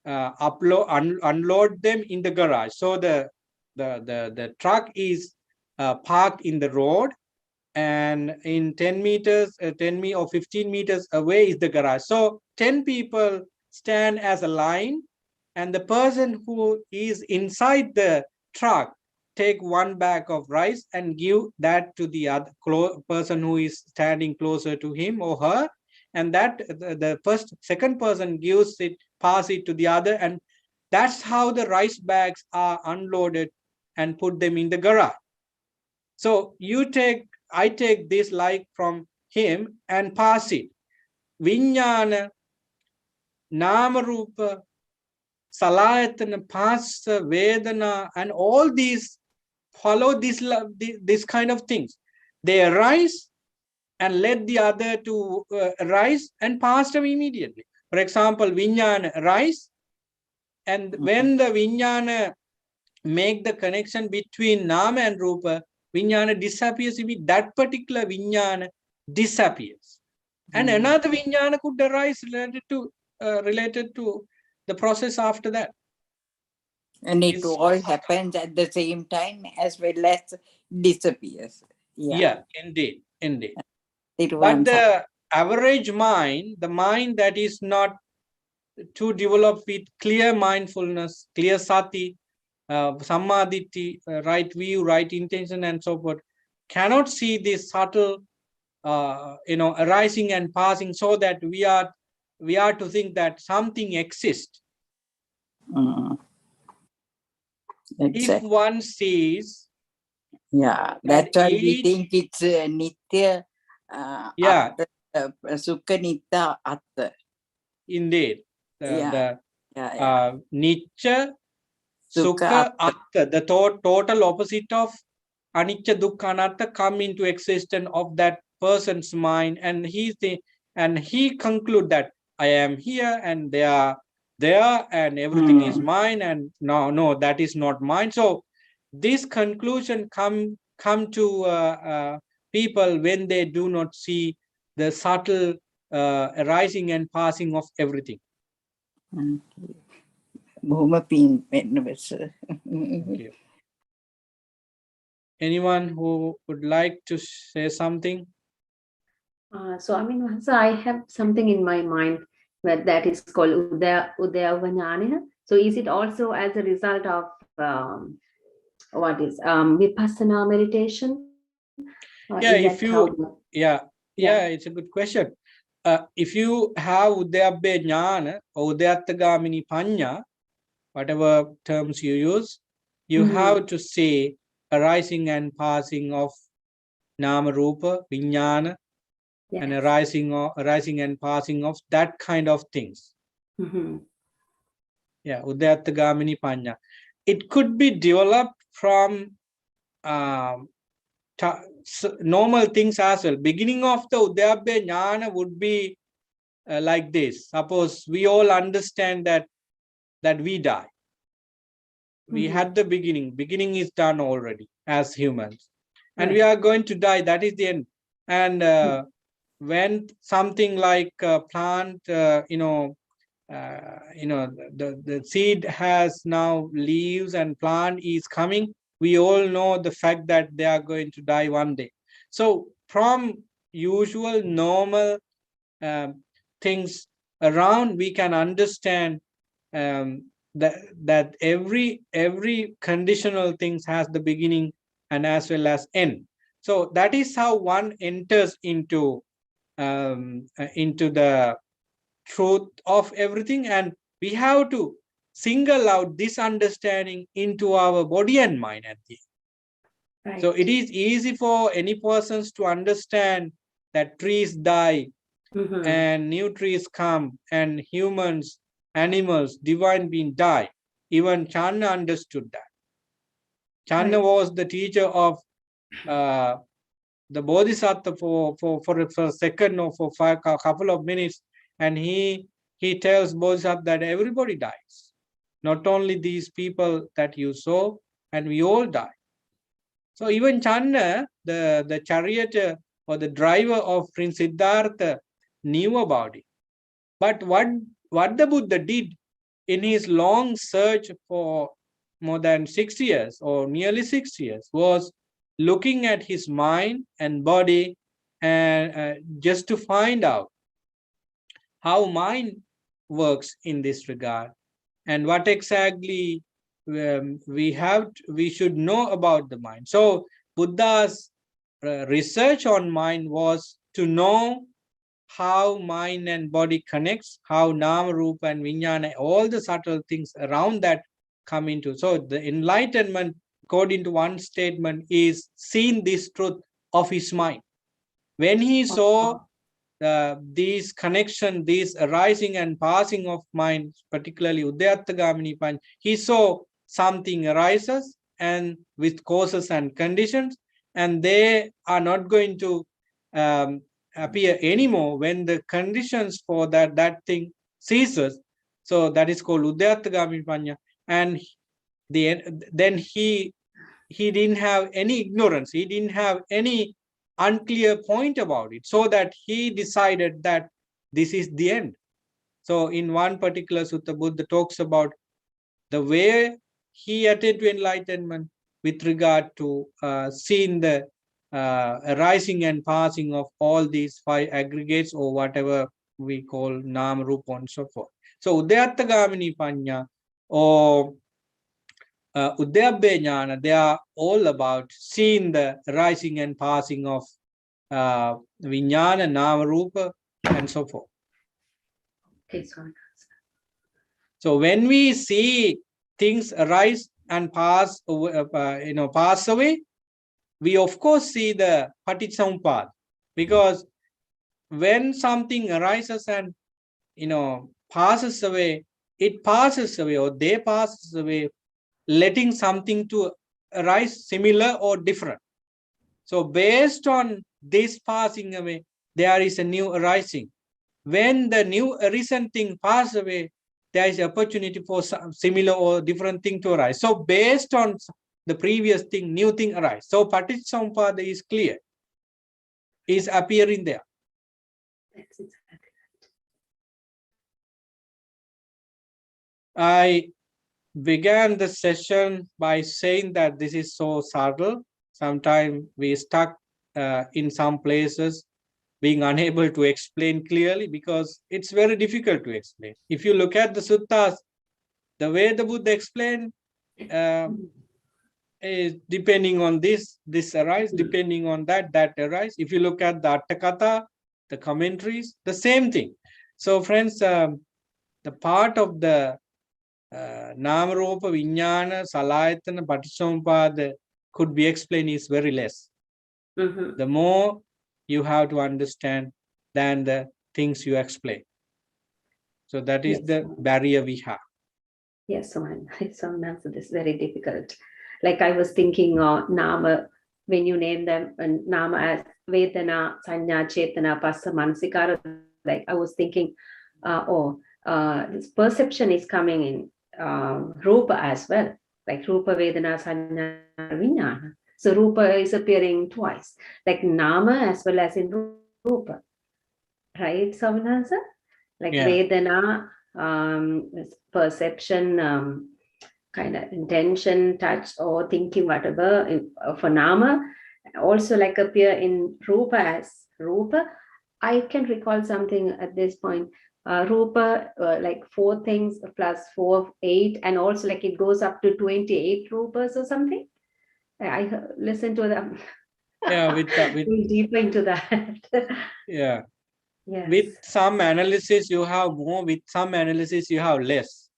unload them in the garage. So the truck is parked in the road, and in 10 meters, 10 or 15 meters away is the garage. So 10 people stand as a line, and the person who is inside the truck take one bag of rice and give that to the other person who is standing closer to him or her, and that the second person pass it to the other, and that's how the rice bags are unloaded and put them in the garage. So I take this like from him and pass it. Vijnana, Nama Rupa, Salayatana, Phassa, Vedana, and all these follow this kind of things. They arise and let the other to arise and pass them immediately. For example, Vijnana arise, and when the Vijnana make the connection between Nama and Rupa, Vijnana disappears. That particular Vijnana disappears. And another Vijnana could arise related to the process after that. And it It's, all happens at the same time as well as disappears. Yeah. yeah, indeed, indeed. It But runs out. the average mind, the mind that is not too developed with clear mindfulness, clear sati, samadhi, right view, right intention, and so forth, cannot see this subtle, arising and passing, so that we are to think that something exists. Mm, If exactly. one sees Yeah, that that's why we each, think it's Nitya yeah, Atta, Sukha Nitta Atta. indeed, Yeah, the yeah, yeah. Nitya Sukha Sukha Atta. Atta, the total opposite of Anicca Dukkha Anatta, come into existence of that person's mind, and he conclude that I am here and they are there and everything is mine, and no, that is not mine. So this conclusion come to people when they do not see the subtle arising and passing of everything. බොහොම පින් වෙනවස. Okay. Anyone who would like to say something? So I mean, so I have something in my mind that is called Udayavanyana. So is it also as a result of what is Vipassana meditation? Yeah, Is if that how? you, yeah, it's a good question. If you have Udayabbe Jnana or Udayattagamini Panya, whatever terms you use, you have to say arising and passing of Nama Rupa, Vijnana, and arising and passing of that kind of things. Yeah, Udayattagamini Panya. It could be developed from normal things as well. Beginning of the Udayabbe Jnana would be like this. Suppose we all understand that we die. We had the beginning. Beginning is done already as humans, and we are going to die. That is the end. And when something like a plant, the seed has now leaves and plant is coming, we all know the fact that they are going to die one day. So from usual normal things around, we can understand that every conditional things has the beginning and as well as end. So that is how one enters into the truth of everything, and we have to single out this understanding into our body and mind at the end. Right. So it is easy for any persons to understand that trees die and new trees come, and humans, animals, divine being die. Even Channa understood that. Channa was the teacher of the Bodhisattva for a second or for a couple of minutes, and he tells Bodhisattva that everybody dies, not only these people that you saw, and we all die. So even Channa, the charioteer or the driver of Prince Siddhartha, knew about it. But what the Buddha did in his long search for more than 6 years or nearly 6 years was looking at his mind and body, and just to find out how mind works in this regard and what exactly we should know about the mind. So Buddha's research on mind was to know how mind and body connects, how Nama, Rupa, and Vijnana, all the subtle things around that come into. So the enlightenment, according to one statement, is seeing this truth of his mind. When he saw these connection, these arising and passing of mind, particularly Udayattagamini Panch, he saw something arises and with causes and conditions, and they are not going to appear anymore when the conditions for that thing ceases. So that is called Udayattagamini Panya. And then he didn't have any ignorance, he didn't have any unclear point about it, so that he decided that this is the end. So in one particular sutta, Buddha talks about the way he attained to enlightenment with regard to seeing the arising and passing of all these 5 aggregates, or whatever we call Nama, Rupa, and so forth. So Udayattagamini Panya or Udyabbe Jnana, they are all about seeing the rising and passing of Vijnana, Nama, Rupa, and so forth. Okay, sorry. So when we see things arise and pass, pass away, we of course see the Paticcasamuppada, because when something arises and passes away, it passes away, or they passes away, letting something to arise similar or different. So based on this passing away, there is a new arising. When the new arisen thing passes away, there is opportunity for some similar or different thing to arise. So based on the previous thing, new thing arise. So Paticcasamuppada is clear, is appearing there. That's exactly I began the session by saying that this is so subtle. Sometimes we stuck in some places, being unable to explain clearly, because it's very difficult to explain. If you look at the suttas, the way the Buddha explained, is depending on this arise, depending on that arise. If you look at the Attakatha, the commentaries, the same thing. So friends, the part of the Nama, Rupa, Vijnana, Salayatana, Paticcasamuppada could be explained is very less. The more you have to understand than the things you explain. So that is the barrier we have. Yes, sometimes it is very difficult. Like I was thinking, Nama, when you name them, Nama as Vedana, Sanya, Chetana, Passa, Mansikara, like I was thinking, this perception is coming in Rupa as well, like Rupa, Vedana, Sanya, Vijnana. So Rupa is appearing twice, like Nama as well as in Rupa. Right, Samanasa? Like Vedana, perception, kind of intention, touch, or thinking, whatever, for Nama, also like appear in Rupa as Rupa. I can recall something at this point. Rupa, like 4 things plus 4, 8, and also like it goes up to 28 Rupas or something. I listened to them. Yeah, with deeper into that. Yeah. Yes. With some analysis, you have more. With some analysis, you have less.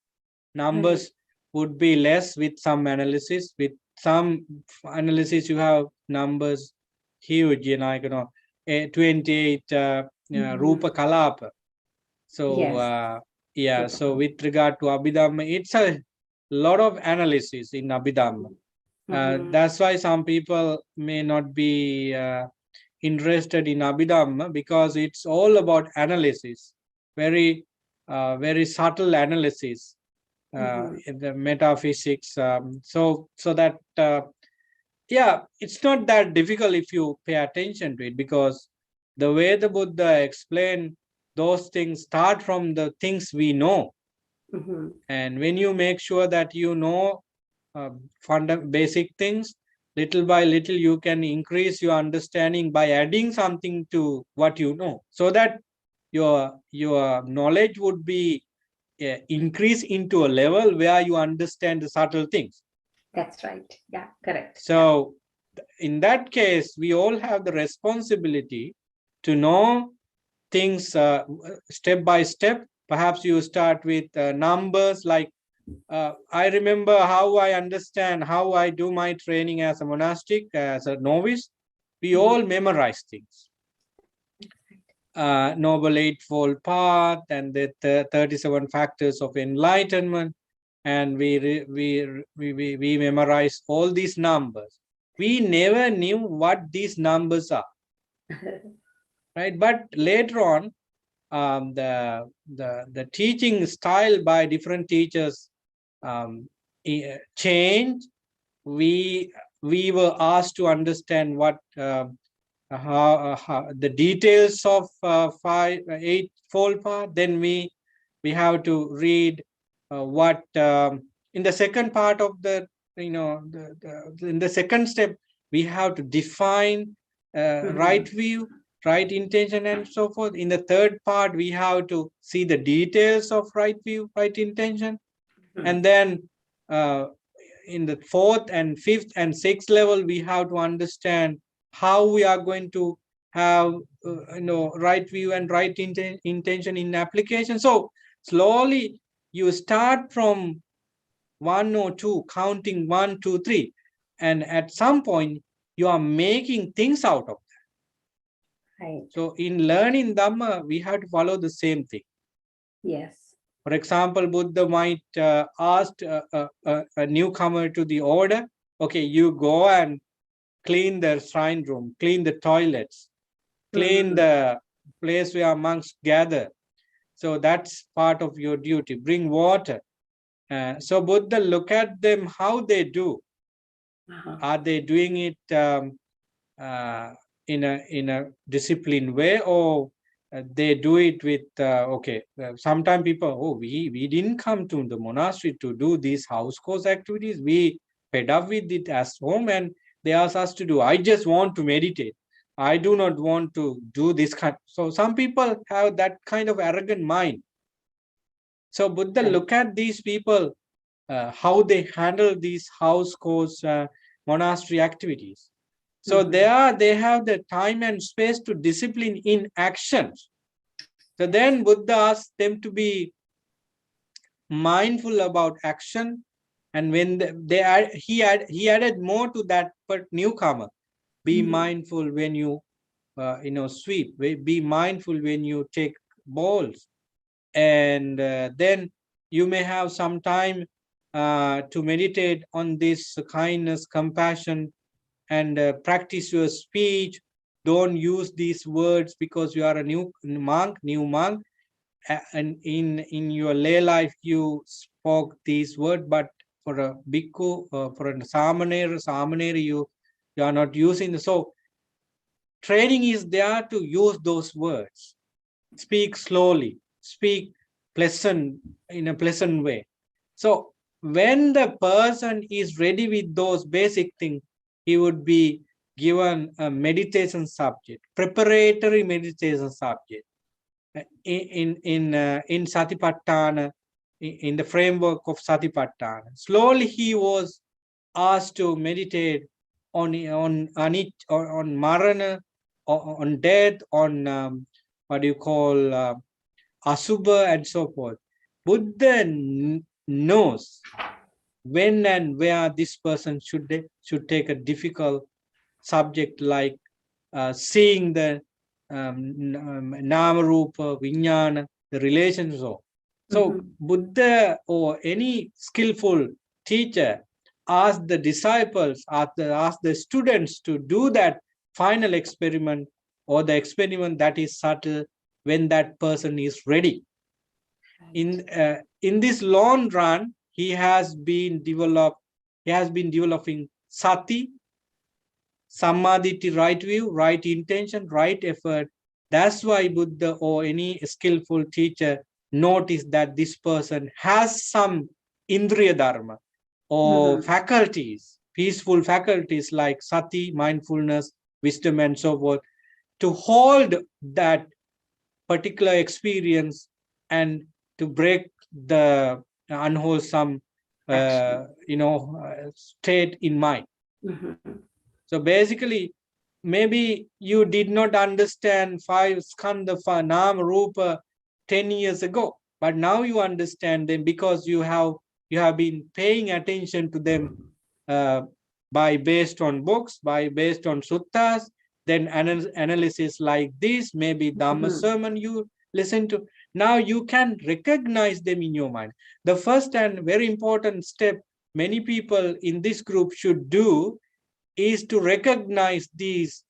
Numbers would be less with some analysis. With some analysis, you have numbers huge, 28 Rupa Kalapa. So, so with regard to Abhidhamma, it's a lot of analysis in Abhidhamma. That's why some people may not be interested in Abhidhamma, because it's all about analysis, very subtle analysis in the metaphysics. So that it's not that difficult if you pay attention to it, because the way the Buddha explained those things start from the things we know. And when you make sure that you know basic things, little by little you can increase your understanding by adding something to what you know, so that your knowledge would be increased into a level where you understand the subtle things. That's right. Yeah, correct. So in that case, we all have the responsibility to know things step by step. Perhaps you start with numbers, like I remember how I understand, how I do my training as a monastic, as a novice. We all memorize things. Noble Eightfold Path and the 37 factors of enlightenment, and we memorize all these numbers. We never knew what these numbers are, right? But later on, the teaching style by different teachers change. We were asked to understand what how the details of 8-fold path. Then we have to read what in the second part of the, in the second step, we have to define right view, right intention, and so forth. In the third part, we have to see the details of right view, right intention. And then in the fourth and fifth and sixth level, we have to understand how we are going to have right view and right intention in application. So slowly you start from 1 or 2, counting 1, 2, 3, and at some point you are making things out of that. Right. So in learning Dhamma, we have to follow the same thing. Yes. For example, Buddha might ask a newcomer to the order, okay, you go and clean the shrine room, clean the toilets, clean the place where monks gather. So that's part of your duty. Bring water. So Buddha look at them, how they do. Are they doing it in a disciplined way, or they do it with sometimes people, oh, we didn't come to the monastery to do these house course activities, we fed up with it as home, and they ask us to do, I just want to meditate, I do not want to do this kind. So some people have that kind of arrogant mind. So Buddha look at these people, how they handle these house course monastery activities. So they have the time and space to discipline in actions. So then Buddha asked them to be mindful about action, and when he added more to that, but newcomer, be mindful when you sweep, be mindful when you take bowls, and then you may have some time to meditate on this kindness, compassion, and practice your speech. Don't use these words because you are a new monk, and in your lay life you spoke these words, but for a bhikkhu, for a samanera, you are not using. So training is there to use those words. Speak slowly, speak pleasant, in a pleasant way. So when the person is ready with those basic things, he would be given a meditation subject, preparatory meditation subject in Satipatthana, in the framework of Satipatthana. Slowly he was asked to meditate on marana, on death, on what do you call asubha, and so forth. Buddha knows when and where this person should take a difficult subject like seeing the nama rupa vijnana, the relations of. So Buddha or any skillful teacher ask the disciples, ask the students to do that final experiment, or the experiment that is subtle, when that person is ready. In this long run, he has been developing sati, samadhi, right view, right intention, right effort. That's why Buddha or any skillful teacher notice that this person has some indriya dharma or faculties, peaceful faculties like sati, mindfulness, wisdom, and so forth, to hold that particular experience and to break the unwholesome state in mind. So basically, maybe you did not understand 5 skandha, nama rupa 10 years ago, but now you understand them because you have been paying attention to them based on books, based on suttas, then analysis like this, maybe Dhamma sermon you listen to. Now you can recognize them in your mind. The first and very important step many people in this group should do is to recognize these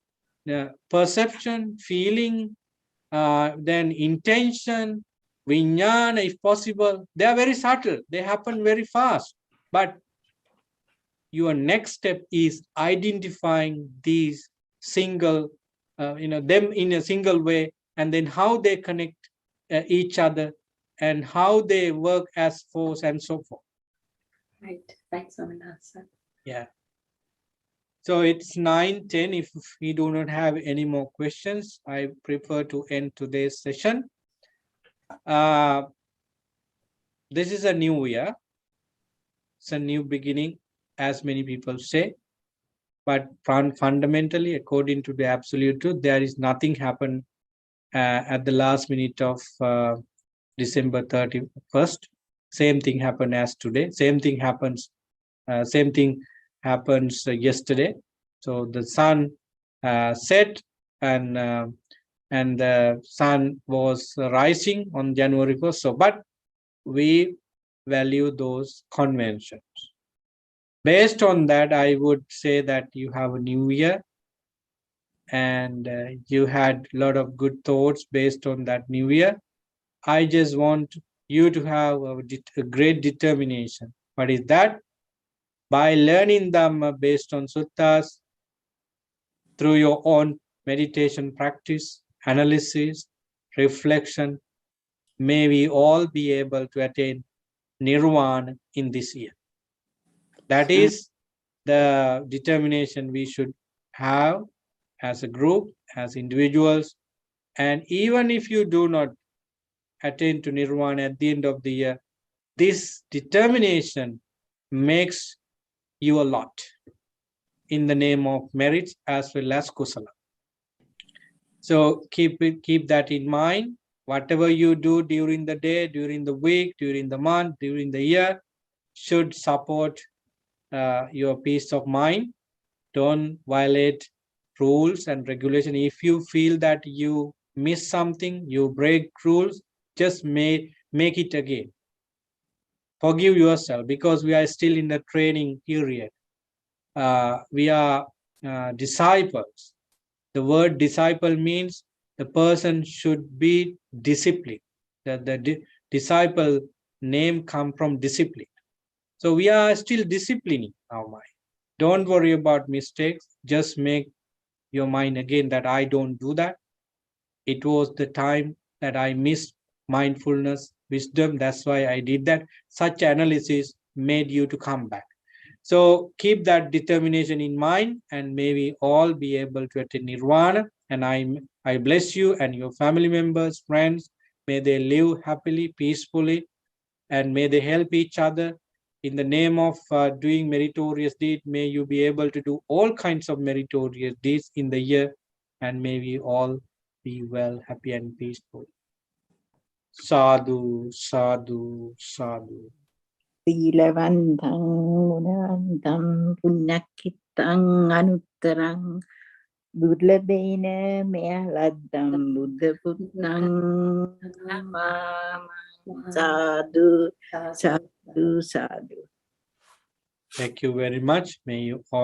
perception, feeling, then intention, vijnana, if possible. They are very subtle. They happen very fast. But your next step is identifying these single, them in a single way, and then how they connect each other and how they work as force and so forth. Right, Swaminathan. Yeah. So it's 9:10. If we do not have any more questions, I prefer to end today's session. This is a new year. It's a new beginning, as many people say. But fundamentally, according to the absolute truth, there is nothing happened at the last minute of December 31st. Same thing happened as today. Same thing happens yesterday. So the sun set and the sun was rising on January 1st. So, but we value those conventions. Based on that, I would say that you have a new year and you had a lot of good thoughts based on that new year. I just want you to have a great determination. What is that? By learning them based on suttas, through your own meditation practice, analysis, reflection, may we all be able to attain nirvana in this year. That is the determination we should have as a group, as individuals. And even if you do not attain to nirvana at the end of the year, this determination makes you a lot in the name of merits as well as kusala. So keep that in mind. Whatever you do during the day, during the week, during the month, during the year, should support your peace of mind. Don't violate rules and regulation. If you feel that you miss something, you break rules, just make it again. Forgive yourself, because we are still in the training period. We are disciples. The word disciple means the person should be disciplined. The disciple name come from discipline. So we are still disciplining our mind. Don't worry about mistakes. Just make your mind again that I don't do that. It was the time that I missed mindfulness, wisdom. That's why I did that. Such analysis made you to come back. So keep that determination in mind, and may we all be able to attain nirvana. And I bless you and your family members, friends. May they live happily, peacefully, and may they help each other. In the name of doing meritorious deeds, may you be able to do all kinds of meritorious deeds in the year, and may we all be well, happy, and peaceful. Sadhu, sadhu, sadhu. Silavandham Munavandham Punyakittang Anuttarang Durlabena Mealaddam Buddha Putnang Sadhu, sadhu, sadhu. Thank you very much. May you all